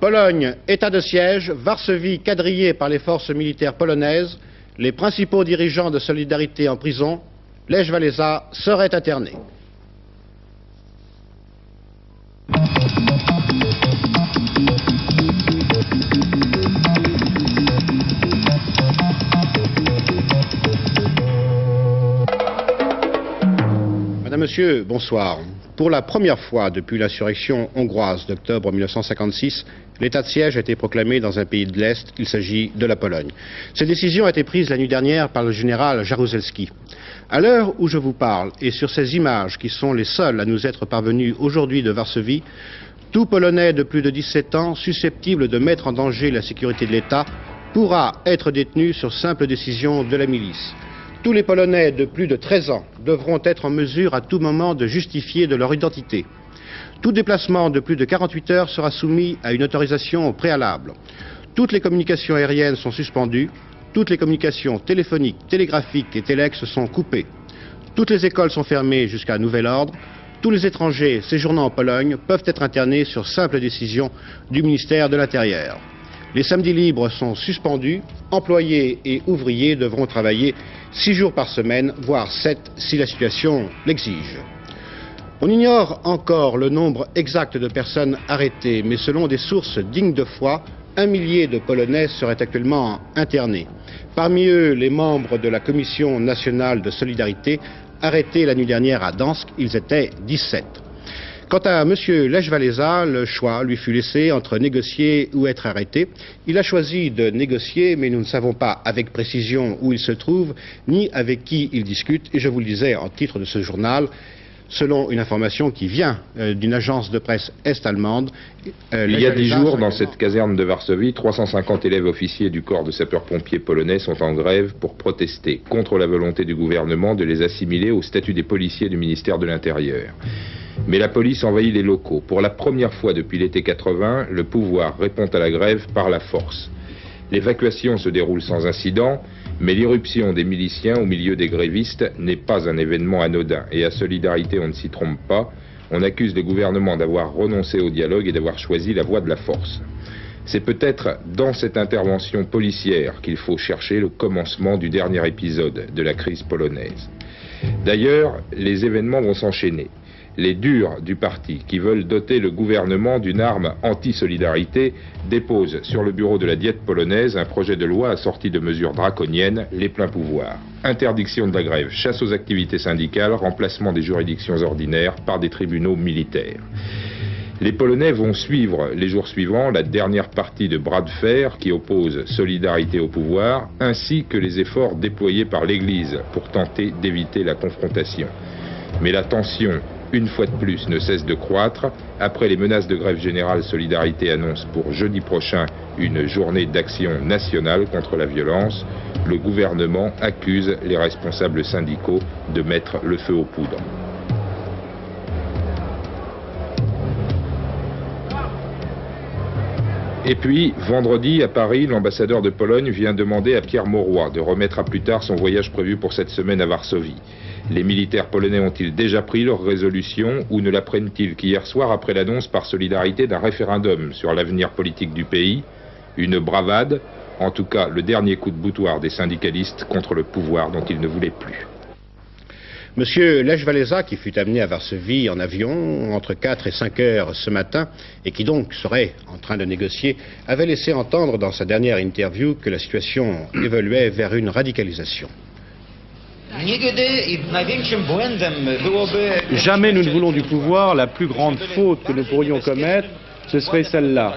Pologne, état de siège, Varsovie quadrillée par les forces militaires polonaises, les principaux dirigeants de Solidarité en prison, Lech Walesa serait interné. Madame, Monsieur, bonsoir. Pour la première fois depuis l'insurrection hongroise d'octobre 1956, l'état de siège a été proclamé dans un pays de l'Est, il s'agit de la Pologne. Cette décision a été prise la nuit dernière par le général Jaruzelski. À l'heure où je vous parle, et sur ces images qui sont les seules à nous être parvenues aujourd'hui de Varsovie, tout Polonais de plus de 17 ans susceptible de mettre en danger la sécurité de l'État pourra être détenu sur simple décision de la milice. Tous les Polonais de plus de 13 ans devront être en mesure à tout moment de justifier de leur identité. Tout déplacement de plus de 48 heures sera soumis à une autorisation au préalable. Toutes les communications aériennes sont suspendues. Toutes les communications téléphoniques, télégraphiques et téléx sont coupées. Toutes les écoles sont fermées jusqu'à nouvel ordre. Tous les étrangers séjournant en Pologne peuvent être internés sur simple décision du ministère de l'Intérieur. Les samedis libres sont suspendus. Employés et ouvriers devront travailler 6 jours par semaine, voire 7 si la situation l'exige. On ignore encore le nombre exact de personnes arrêtées, mais selon des sources dignes de foi, 1 millier de Polonais seraient actuellement internés. Parmi eux, les membres de la Commission nationale de solidarité, arrêtés la nuit dernière à Gdansk, ils étaient 17. Quant à M. Lech Walesa, le choix lui fut laissé entre négocier ou être arrêté. Il a choisi de négocier, mais nous ne savons pas avec précision où il se trouve, ni avec qui il discute. Et je vous le disais en titre de ce journal, selon une information qui vient d'une agence de presse est-allemande. Il y a 10 jours, dans cette caserne de Varsovie, 350 élèves officiers du corps de sapeurs-pompiers polonais sont en grève pour protester contre la volonté du gouvernement de les assimiler au statut des policiers du ministère de l'Intérieur. Mais la police envahit les locaux. Pour la première fois depuis l'été 80, le pouvoir répond à la grève par la force. L'évacuation se déroule sans incident, mais l'irruption des miliciens au milieu des grévistes n'est pas un événement anodin. Et à Solidarité, on ne s'y trompe pas. On accuse le gouvernement d'avoir renoncé au dialogue et d'avoir choisi la voie de la force. C'est peut-être dans cette intervention policière qu'il faut chercher le commencement du dernier épisode de la crise polonaise. D'ailleurs, les événements vont s'enchaîner. Les durs du parti, qui veulent doter le gouvernement d'une arme anti-solidarité, déposent sur le bureau de la Diète polonaise un projet de loi assorti de mesures draconiennes, les pleins pouvoirs. Interdiction de la grève, chasse aux activités syndicales, remplacement des juridictions ordinaires par des tribunaux militaires. Les Polonais vont suivre les jours suivants la dernière partie de bras de fer qui oppose Solidarité au pouvoir, ainsi que les efforts déployés par l'Église pour tenter d'éviter la confrontation. Mais la tension, une fois de plus, ne cesse de croître. Après les menaces de grève générale, Solidarité annonce pour jeudi prochain une journée d'action nationale contre la violence. Le gouvernement accuse les responsables syndicaux de mettre le feu aux poudres. Et puis, vendredi, à Paris, l'ambassadeur de Pologne vient demander à Pierre Mauroy de remettre à plus tard son voyage prévu pour cette semaine à Varsovie. Les militaires polonais ont-ils déjà pris leur résolution ou ne la prennent-ils qu'hier soir après l'annonce par Solidarité d'un référendum sur l'avenir politique du pays? Une bravade, en tout cas le dernier coup de boutoir des syndicalistes contre le pouvoir dont ils ne voulaient plus. Monsieur Lech Walesa, qui fut amené à Varsovie en avion entre 4 et 5 heures ce matin, et qui donc serait en train de négocier, avait laissé entendre dans sa dernière interview que la situation évoluait vers une radicalisation. Jamais nous ne voulons du pouvoir. La plus grande faute que nous pourrions commettre, ce serait celle-là.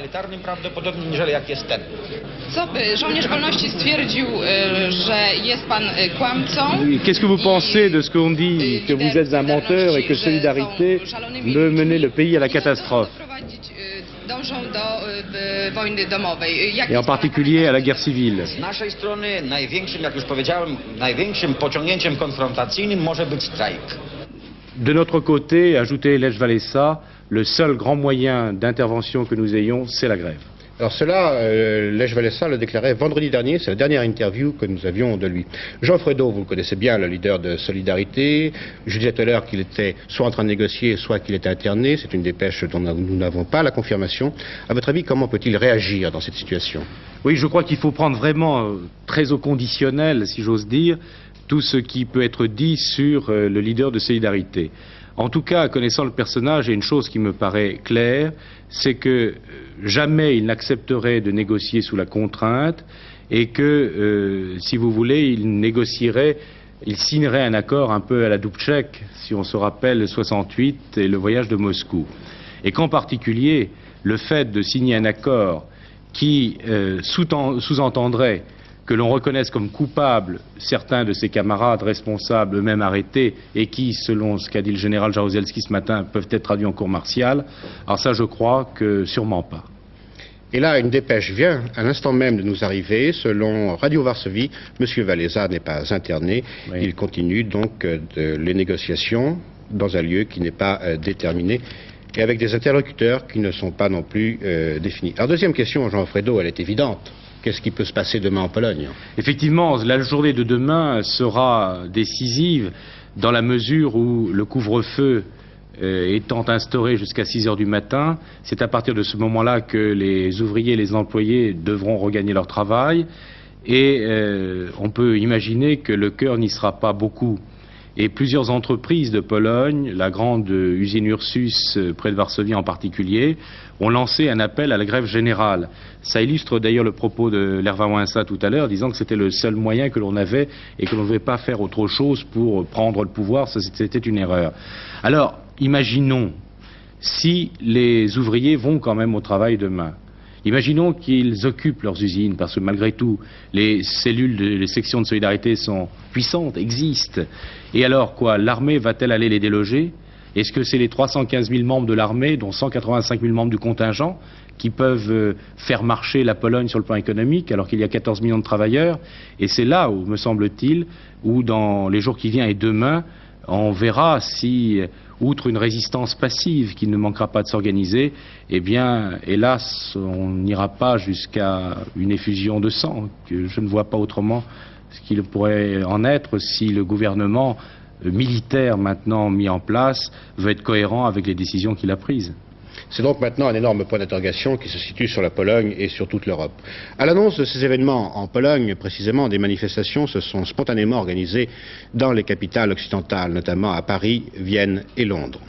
Qu'est-ce que vous pensez de ce qu'on dit, que vous êtes un menteur et que Solidarité veut mener le pays à la catastrophe? Et en particulier à la guerre civile. De notre côté, ajoutait Lech Walesa, le seul grand moyen d'intervention que nous ayons, c'est la grève. Alors cela, Lech Walesa le déclarait vendredi dernier, c'est la dernière interview que nous avions de lui. Jean Fredo, vous le connaissez bien, le leader de Solidarité. Je disais tout à l'heure qu'il était soit en train de négocier, soit qu'il était interné. C'est une dépêche dont nous n'avons pas la confirmation. À votre avis, comment peut-il réagir dans cette situation? Oui, je crois qu'il faut prendre vraiment très au conditionnel, si j'ose dire, tout ce qui peut être dit sur le leader de Solidarité. En tout cas, connaissant le personnage, il y a une chose qui me paraît claire, c'est que jamais il n'accepterait de négocier sous la contrainte et que, si vous voulez, il signerait un accord un peu à la Dubček, si on se rappelle 68 et le voyage de Moscou. Et qu'en particulier, le fait de signer un accord qui sous-entendrait que l'on reconnaisse comme coupables certains de ses camarades responsables, eux-mêmes arrêtés, et qui, selon ce qu'a dit le général Jaruzelski ce matin, peuvent être traduits en cour martiale, alors ça je crois que sûrement pas. Et là, une dépêche vient à l'instant même de nous arriver. Selon Radio Varsovie, M. Walesa n'est pas interné. Oui. Il continue donc les négociations dans un lieu qui n'est pas déterminé et avec des interlocuteurs qui ne sont pas non plus définis. Alors deuxième question, Jean Fredo, elle est évidente. Qu'est-ce qui peut se passer demain en Pologne? Effectivement, la journée de demain sera décisive dans la mesure où le couvre-feu étant instauré jusqu'à 6 heures du matin, c'est à partir de ce moment-là que les ouvriers et les employés devront regagner leur travail et on peut imaginer que le cœur n'y sera pas beaucoup. Et plusieurs entreprises de Pologne, la grande usine Ursus près de Varsovie en particulier, ont lancé un appel à la grève générale. Ça illustre d'ailleurs le propos de Lech Wałęsa tout à l'heure, disant que c'était le seul moyen que l'on avait et que l'on ne devait pas faire autre chose pour prendre le pouvoir, c'était une erreur. Alors, imaginons si les ouvriers vont quand même au travail demain. Imaginons qu'ils occupent leurs usines, parce que malgré tout, les sections de solidarité sont puissantes, existent. Et alors quoi, l'armée va-t-elle aller les déloger? Est-ce que c'est les 315 000 membres de l'armée, dont 185 000 membres du contingent, qui peuvent faire marcher la Pologne sur le plan économique, alors qu'il y a 14 millions de travailleurs? Et c'est là où, me semble-t-il, où dans les jours qui viennent et demain, on verra si, outre une résistance passive qui ne manquera pas de s'organiser, eh bien, hélas, on n'ira pas jusqu'à une effusion de sang, que je ne vois pas autrement ce qu'il pourrait en être si le gouvernement militaire maintenant mis en place veut être cohérent avec les décisions qu'il a prises. C'est donc maintenant un énorme point d'interrogation qui se situe sur la Pologne et sur toute l'Europe. À l'annonce de ces événements en Pologne, précisément, des manifestations se sont spontanément organisées dans les capitales occidentales, notamment à Paris, Vienne et Londres.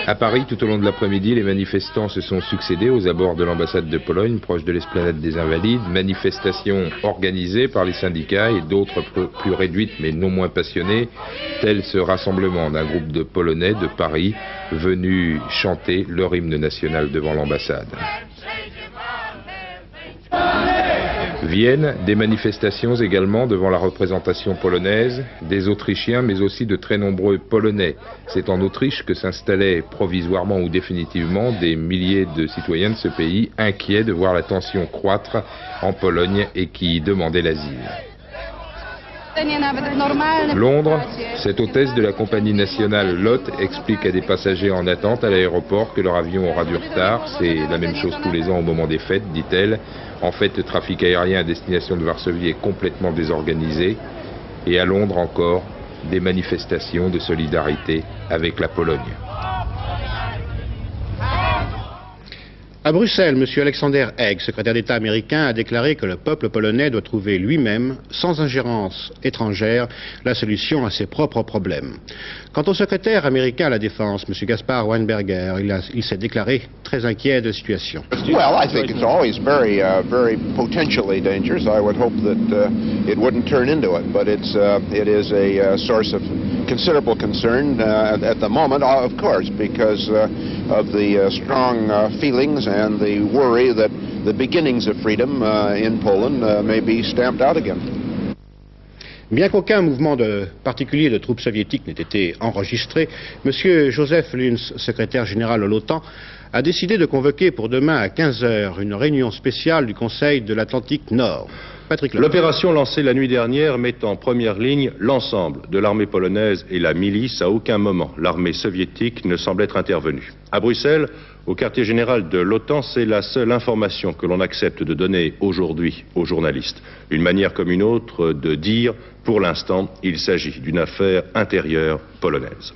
À Paris, tout au long de l'après-midi, les manifestants se sont succédés aux abords de l'ambassade de Pologne, proche de l'esplanade des Invalides. Manifestations organisées par les syndicats et d'autres plus réduites mais non moins passionnées, tel ce rassemblement d'un groupe de Polonais de Paris venus chanter leur hymne national devant l'ambassade. Vienne, des manifestations également devant la représentation polonaise, des Autrichiens mais aussi de très nombreux Polonais. C'est en Autriche que s'installaient provisoirement ou définitivement des milliers de citoyens de ce pays inquiets de voir la tension croître en Pologne et qui demandaient l'asile. Londres, cette hôtesse de la compagnie nationale LOT explique à des passagers en attente à l'aéroport que leur avion aura du retard. C'est la même chose tous les ans au moment des fêtes, dit-elle. En fait, le trafic aérien à destination de Varsovie est complètement désorganisé. Et à Londres encore, des manifestations de solidarité avec la Pologne. À Bruxelles, M. Alexander Haig, secrétaire d'État américain, a déclaré que le peuple polonais doit trouver lui-même, sans ingérence étrangère, la solution à ses propres problèmes. Quant au secrétaire américain à la Défense, M. Gaspard Weinberger, il s'est déclaré très inquiet de la situation. Well, I think it's always very potentially dangerous. I would hope that it wouldn't turn into it, but it is a source of considerable concern at the moment, of course, because of the strong feelings and the worry that the beginnings of freedom in Poland may be stamped out again. Bien qu'aucun mouvement particulier de troupes soviétiques n'ait été enregistré, M. Joseph Luns, secrétaire général de l'OTAN, a décidé de convoquer pour demain à 15 h une réunion spéciale du Conseil de l'Atlantique Nord. L'opération lancée la nuit dernière met en première ligne l'ensemble de l'armée polonaise et la milice. À aucun moment, l'armée soviétique ne semble être intervenue. À Bruxelles, au quartier général de l'OTAN, c'est la seule information que l'on accepte de donner aujourd'hui aux journalistes. Une manière comme une autre de dire, pour l'instant, il s'agit d'une affaire intérieure polonaise.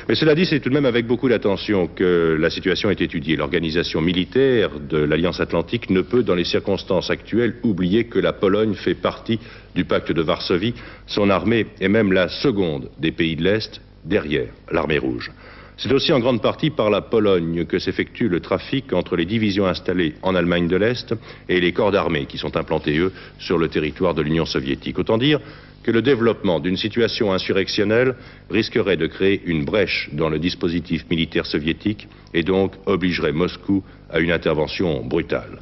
Mais cela dit, c'est tout de même avec beaucoup d'attention que la situation est étudiée. L'organisation militaire de l'Alliance Atlantique ne peut, dans les circonstances actuelles, oublier que la Pologne fait partie du pacte de Varsovie. Son armée est même la seconde des pays de l'Est, derrière l'armée rouge. C'est aussi en grande partie par la Pologne que s'effectue le trafic entre les divisions installées en Allemagne de l'Est et les corps d'armée qui sont implantés, eux, sur le territoire de l'Union soviétique. Autant dire que le développement d'une situation insurrectionnelle risquerait de créer une brèche dans le dispositif militaire soviétique et donc obligerait Moscou à une intervention brutale.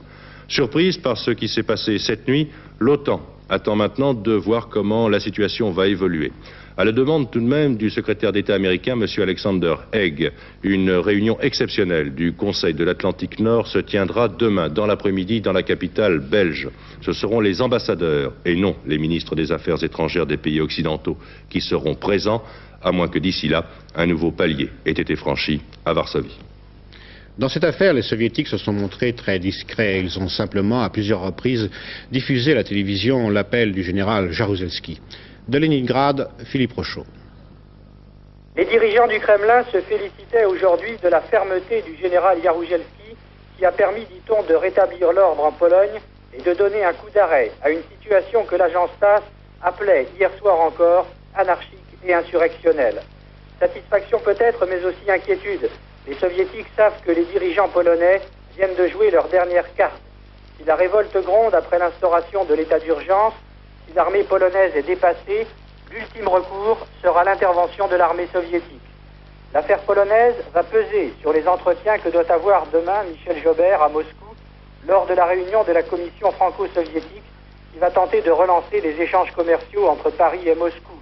Surprise par ce qui s'est passé cette nuit, l'OTAN attend maintenant de voir comment la situation va évoluer. À la demande tout de même du secrétaire d'État américain, M. Alexander Haig, une réunion exceptionnelle du Conseil de l'Atlantique Nord se tiendra demain dans l'après-midi dans la capitale belge. Ce seront les ambassadeurs et non les ministres des Affaires étrangères des pays occidentaux qui seront présents, à moins que d'ici là, un nouveau palier ait été franchi à Varsovie. Dans cette affaire, les soviétiques se sont montrés très discrets. Ils ont simplement, à plusieurs reprises, diffusé à la télévision l'appel du général Jaruzelski. De Leningrad, Philippe Rochaud. Les dirigeants du Kremlin se félicitaient aujourd'hui de la fermeté du général Jaruzelski qui a permis, dit-on, de rétablir l'ordre en Pologne et de donner un coup d'arrêt à une situation que l'agence TASS appelait hier soir encore anarchique et insurrectionnelle. Satisfaction peut-être, mais aussi inquiétude. Les soviétiques savent que les dirigeants polonais viennent de jouer leur dernière carte. Si la révolte gronde après l'instauration de l'état d'urgence, si l'armée polonaise est dépassée, l'ultime recours sera l'intervention de l'armée soviétique. L'affaire polonaise va peser sur les entretiens que doit avoir demain Michel Joubert à Moscou lors de la réunion de la commission franco-soviétique qui va tenter de relancer les échanges commerciaux entre Paris et Moscou.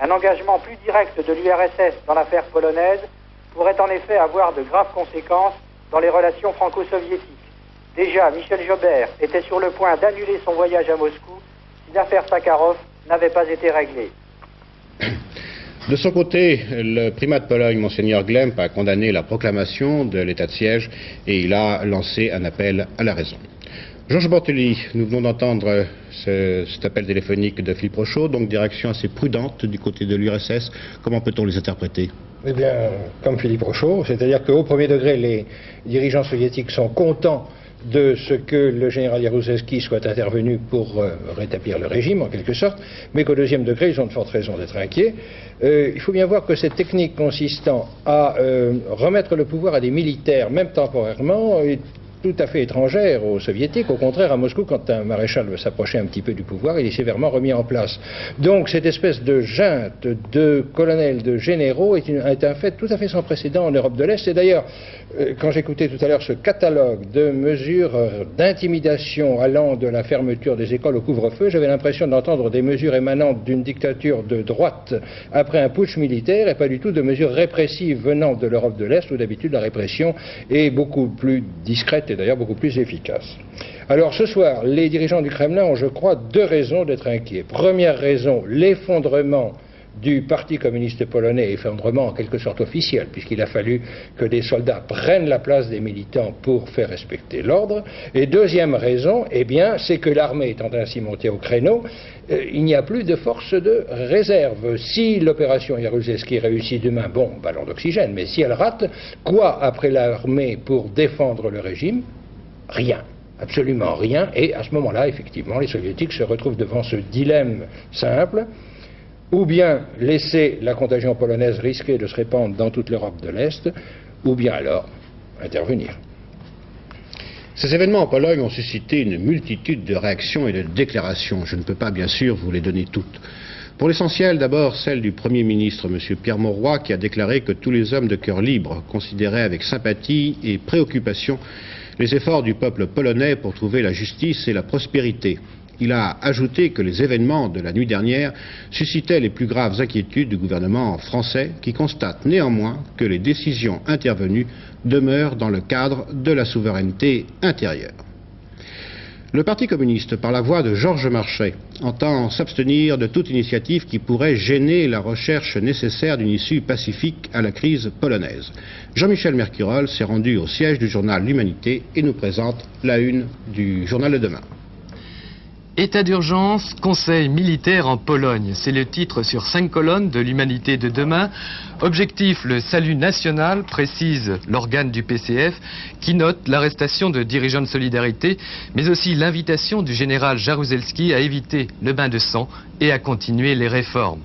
Un engagement plus direct de l'URSS dans l'affaire polonaise pourrait en effet avoir de graves conséquences dans les relations franco-soviétiques. Déjà, Michel Joubert était sur le point d'annuler son voyage à Moscou si l'affaire Sakharov n'avait pas été réglée. De son côté, le primat de Pologne, Monseigneur Glemp, a condamné la proclamation de l'état de siège et il a lancé un appel à la raison. Georges Bortelli, nous venons d'entendre cet appel téléphonique de Philippe Rochaud, donc des réactions assez prudentes du côté de l'URSS. Comment peut-on les interpréter? Eh bien, comme Philippe Rochaud, c'est-à-dire qu'au premier degré, les dirigeants soviétiques sont contents de ce que le général Jaruzelski soit intervenu pour rétablir le régime, en quelque sorte, mais qu'au deuxième degré, ils ont de fortes raisons d'être inquiets. Il faut bien voir que cette technique consistant à remettre le pouvoir à des militaires, même temporairement, est tout à fait étrangère aux soviétiques. Au contraire, à Moscou, quand un maréchal veut s'approcher un petit peu du pouvoir, il est sévèrement remis en place. Donc cette espèce de junte de colonels, de généraux est un fait tout à fait sans précédent en Europe de l'Est. Et d'ailleurs, quand j'écoutais tout à l'heure ce catalogue de mesures d'intimidation allant de la fermeture des écoles au couvre-feu, j'avais l'impression d'entendre des mesures émanantes d'une dictature de droite après un putsch militaire et pas du tout de mesures répressives venant de l'Europe de l'Est où d'habitude la répression est beaucoup plus discrète et d'ailleurs beaucoup plus efficace. Alors ce soir, les dirigeants du Kremlin ont, je crois, deux raisons d'être inquiets. Première raison, l'effondrement du Parti communiste polonais, effondrement en quelque sorte officiel, puisqu'il a fallu que des soldats prennent la place des militants pour faire respecter l'ordre. Et deuxième raison, eh bien, c'est que l'armée étant ainsi montée au créneau, il n'y a plus de force de réserve. Si l'opération Jaruzelski réussit demain, bon, ballon d'oxygène, mais si elle rate, quoi après l'armée pour défendre le régime? Rien. Absolument rien. Et à ce moment-là, effectivement, les soviétiques se retrouvent devant ce dilemme simple. Ou bien laisser la contagion polonaise risquer de se répandre dans toute l'Europe de l'Est, ou bien alors intervenir. Ces événements en Pologne ont suscité une multitude de réactions et de déclarations. Je ne peux pas, bien sûr, vous les donner toutes. Pour l'essentiel, d'abord, celle du Premier ministre, M. Pierre Mauroy, qui a déclaré que tous les hommes de cœur libre considéraient avec sympathie et préoccupation les efforts du peuple polonais pour trouver la justice et la prospérité. Il a ajouté que les événements de la nuit dernière suscitaient les plus graves inquiétudes du gouvernement français, qui constate néanmoins que les décisions intervenues demeurent dans le cadre de la souveraineté intérieure. Le Parti communiste, par la voix de Georges Marchais, entend s'abstenir de toute initiative qui pourrait gêner la recherche nécessaire d'une issue pacifique à la crise polonaise. Jean-Michel Mercurol s'est rendu au siège du journal L'Humanité et nous présente la une du journal de demain. État d'urgence, conseil militaire en Pologne. C'est le titre sur 5 colonnes de l'Humanité de demain. Objectif, le salut national, précise l'organe du PCF, qui note l'arrestation de dirigeants de Solidarité, mais aussi l'invitation du général Jaruzelski à éviter le bain de sang et à continuer les réformes.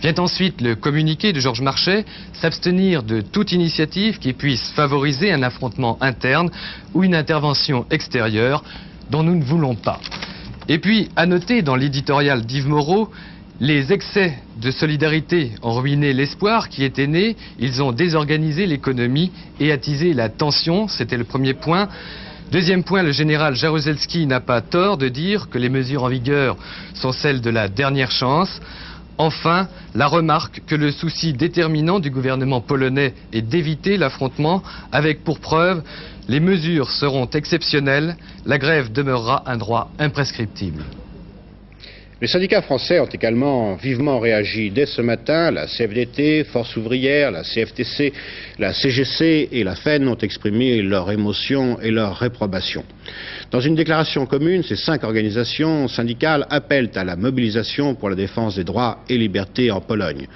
Vient ensuite le communiqué de Georges Marchais, s'abstenir de toute initiative qui puisse favoriser un affrontement interne ou une intervention extérieure dont nous ne voulons pas. Et puis, à noter dans l'éditorial d'Yves Moreau, les excès de solidarité ont ruiné l'espoir qui était né, ils ont désorganisé l'économie et attisé la tension, c'était le premier point. Deuxième point, le général Jaruzelski n'a pas tort de dire que les mesures en vigueur sont celles de la dernière chance. Enfin, la remarque que le souci déterminant du gouvernement polonais est d'éviter l'affrontement avec pour preuve les mesures seront exceptionnelles, la grève demeurera un droit imprescriptible. Les syndicats français ont également vivement réagi dès ce matin. La CFDT, Force ouvrière, la CFTC, la CGC et la FEN ont exprimé leur émotion et leur réprobation. Dans une déclaration commune, ces 5 organisations syndicales appellent à la mobilisation pour la défense des droits et libertés en Pologne.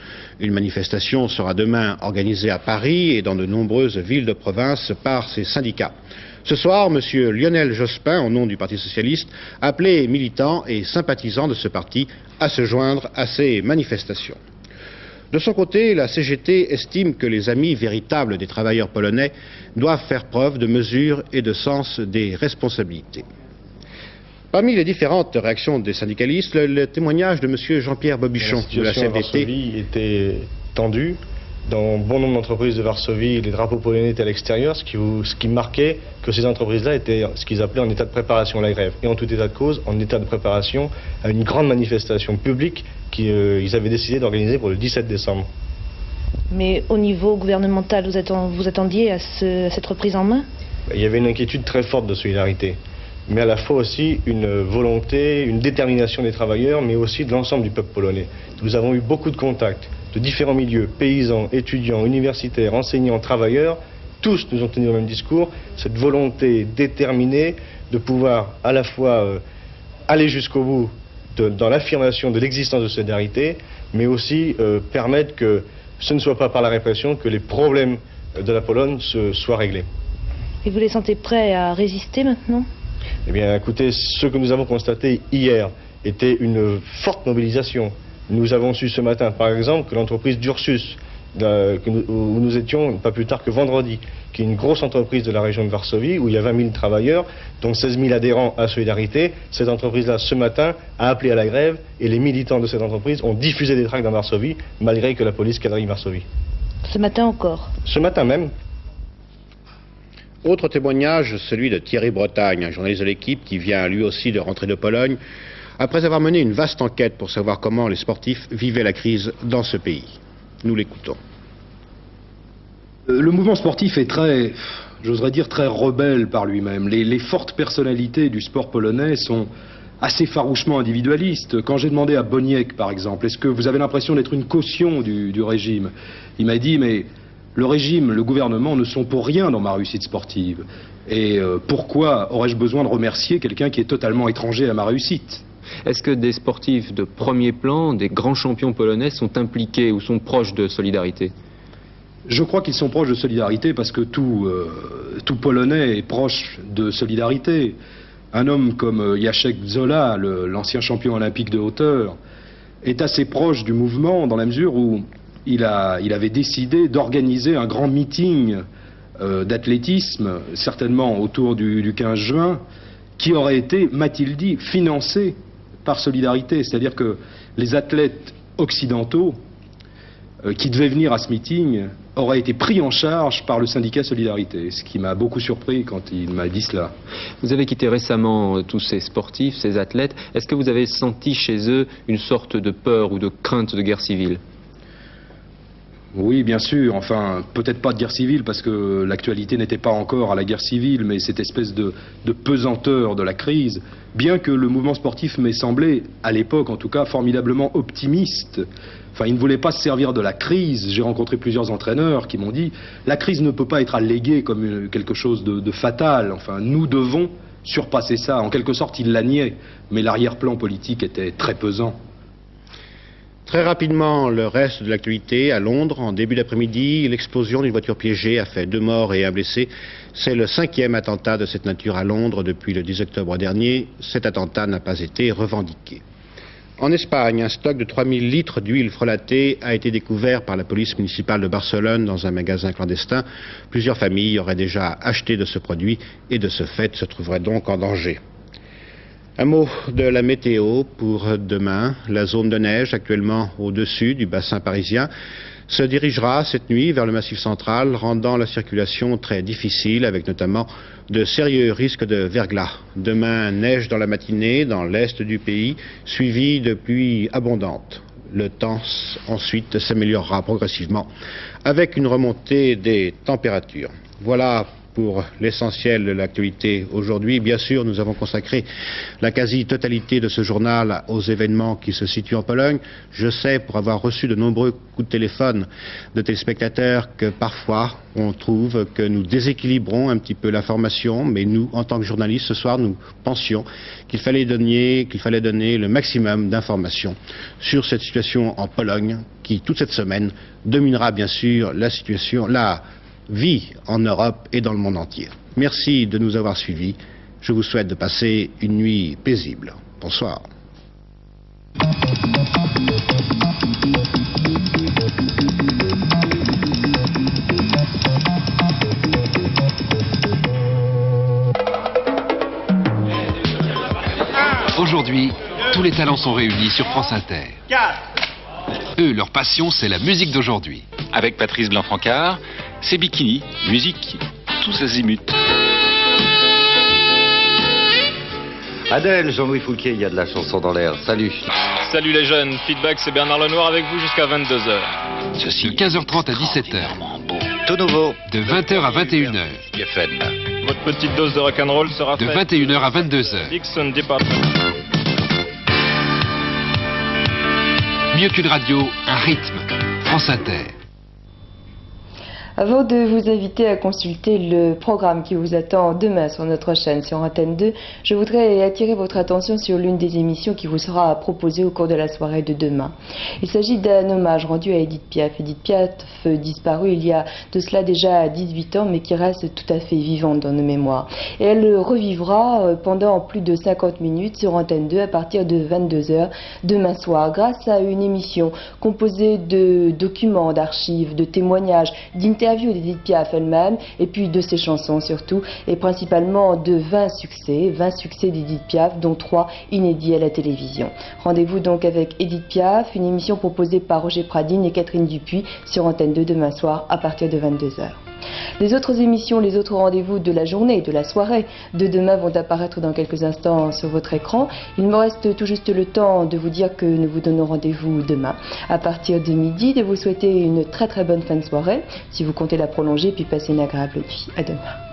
Une manifestation sera demain organisée à Paris et dans de nombreuses villes de province par ces syndicats. Ce soir, M. Lionel Jospin, au nom du Parti socialiste, a appelé militants et sympathisants de ce parti à se joindre à ces manifestations. De son côté, la CGT estime que les amis véritables des travailleurs polonais doivent faire preuve de mesure et de sens des responsabilités. Parmi les différentes réactions des syndicalistes, le témoignage de M. Jean-Pierre Bobichon de la CFDT. La situation à Varsovie était tendue. Dans bon nombre d'entreprises de Varsovie, les drapeaux polonais étaient à l'extérieur, ce qui marquait que ces entreprises-là étaient ce qu'ils appelaient en état de préparation à la grève. Et en tout état de cause, en état de préparation à une grande manifestation publique qu'ils avaient décidé d'organiser pour le 17 décembre. Mais au niveau gouvernemental, vous attendiez à cette reprise en main? Il y avait une inquiétude très forte de solidarité, mais à la fois aussi une volonté, une détermination des travailleurs, mais aussi de l'ensemble du peuple polonais. Nous avons eu beaucoup de contacts de différents milieux, paysans, étudiants, universitaires, enseignants, travailleurs. Tous nous ont tenu le même discours, cette volonté déterminée de pouvoir à la fois aller jusqu'au bout dans l'affirmation de l'existence de solidarité, mais aussi permettre que ce ne soit pas par la répression que les problèmes de la Pologne soient réglés. Et vous les sentez prêts à résister maintenant? Eh bien, écoutez, ce que nous avons constaté hier était une forte mobilisation. Nous avons su ce matin, par exemple, que l'entreprise d'Ursus, où nous étions pas plus tard que vendredi, qui est une grosse entreprise de la région de Varsovie, où il y a 20 000 travailleurs, dont 16 000 adhérents à Solidarité, cette entreprise-là, ce matin, a appelé à la grève, et les militants de cette entreprise ont diffusé des tracts dans Varsovie, malgré que la police quadrille Varsovie. Ce matin encore? Ce matin même. Autre témoignage, celui de Thierry Bretagne, un journaliste de l'Équipe qui vient lui aussi de rentrer de Pologne, après avoir mené une vaste enquête pour savoir comment les sportifs vivaient la crise dans ce pays. Nous l'écoutons. Le mouvement sportif est très, j'oserais dire, très rebelle par lui-même. Les fortes personnalités du sport polonais sont assez farouchement individualistes. Quand j'ai demandé à Boniek, par exemple, est-ce que vous avez l'impression d'être une caution du régime? Il m'a dit, mais le régime, le gouvernement ne sont pour rien dans ma réussite sportive. Et pourquoi aurais-je besoin de remercier quelqu'un qui est totalement étranger à ma réussite? Est-ce que des sportifs de premier plan, des grands champions polonais sont impliqués ou sont proches de Solidarité? Je crois qu'ils sont proches de Solidarité parce que tout Polonais est proche de Solidarité. Un homme comme Jacek Zola, l'ancien champion olympique de hauteur, est assez proche du mouvement dans la mesure où il avait décidé d'organiser un grand meeting d'athlétisme, certainement autour du 15 juin, qui aurait été, m'a-t-il dit, financé par Solidarité. C'est-à-dire que les athlètes occidentaux qui devait venir à ce meeting aurait été pris en charge par le syndicat Solidarité, ce qui m'a beaucoup surpris quand il m'a dit cela. Vous avez quitté récemment tous ces sportifs, ces athlètes. Est-ce que vous avez senti chez eux une sorte de peur ou de crainte de guerre civile? Oui, bien sûr. Enfin, peut-être pas de guerre civile parce que l'actualité n'était pas encore à la guerre civile, mais cette espèce de pesanteur de la crise, bien que le mouvement sportif m'ait semblé, à l'époque en tout cas, formidablement optimiste. Enfin, il ne voulait pas se servir de la crise. J'ai rencontré plusieurs entraîneurs qui m'ont dit « La crise ne peut pas être alléguée comme quelque chose de fatal. Enfin, nous devons surpasser ça. » En quelque sorte, il la niait, mais l'arrière-plan politique était très pesant. Très rapidement, le reste de l'actualité à Londres. En début d'après-midi, l'explosion d'une voiture piégée a fait 2 morts et 1 blessé. C'est le 5e attentat de cette nature à Londres depuis le 10 octobre dernier. Cet attentat n'a pas été revendiqué. En Espagne, un stock de 3000 litres d'huile frelatée a été découvert par la police municipale de Barcelone dans un magasin clandestin. Plusieurs familles auraient déjà acheté de ce produit et de ce fait se trouveraient donc en danger. Un mot de la météo pour demain. La zone de neige actuellement au-dessus du bassin parisien se dirigera cette nuit vers le Massif central, rendant la circulation très difficile avec notamment de sérieux risques de verglas. Demain, neige dans la matinée dans l'est du pays, suivi de pluies abondantes. Le temps ensuite s'améliorera progressivement avec une remontée des températures. Voilà pour l'essentiel de l'actualité aujourd'hui. Bien sûr, nous avons consacré la quasi-totalité de ce journal aux événements qui se situent en Pologne. Je sais, pour avoir reçu de nombreux coups de téléphone de téléspectateurs, que parfois on trouve que nous déséquilibrons un petit peu l'information, mais nous, en tant que journalistes, ce soir, nous pensions qu'il fallait donner le maximum d'informations sur cette situation en Pologne, qui, toute cette semaine, dominera bien sûr la vie en Europe et dans le monde entier. Merci de nous avoir suivis. Je vous souhaite de passer une nuit paisible. Bonsoir. Aujourd'hui, tous les talents sont réunis sur France Inter. Eux, leur passion, c'est la musique d'aujourd'hui. Avec Patrice Blanc-Francard, c'est Bikini, musique, tous azimuts. Adèle, Jean-Louis Foulquier, il y a de la chanson dans l'air. Salut. Salut les jeunes, feedback, c'est Bernard Lenoir avec vous jusqu'à 22h. Ceci de 15h30 à 17h. Tout nouveau. De 20h à 21h. Votre petite dose de rock'n'roll sera de faite. 21h à 22h. Dixon Department. Mieux qu'une radio, un rythme. France Inter. Avant de vous inviter à consulter le programme qui vous attend demain sur notre chaîne sur Antenne 2, je voudrais attirer votre attention sur l'une des émissions qui vous sera proposée au cours de la soirée de demain. Il s'agit d'un hommage rendu à Edith Piaf. Edith Piaf, disparue il y a de cela déjà 18 ans, mais qui reste tout à fait vivante dans nos mémoires. Et elle revivra pendant plus de 50 minutes sur Antenne 2 à partir de 22h demain soir, grâce à une émission composée de documents, d'archives, de témoignages, d'interviews d'Edith Piaf elle-même, et puis de ses chansons surtout, et principalement de 20 succès d'Edith Piaf, dont 3 inédits à la télévision. Rendez-vous donc avec Edith Piaf, une émission proposée par Roger Pradine et Catherine Dupuis sur Antenne 2 demain soir à partir de 22h. Les autres émissions, les autres rendez-vous de la journée, de la soirée de demain vont apparaître dans quelques instants sur votre écran. Il me reste tout juste le temps de vous dire que nous vous donnons rendez-vous demain à partir de midi, de vous souhaiter une très très bonne fin de soirée, si vous comptez la prolonger, puis passer une agréable nuit. À demain.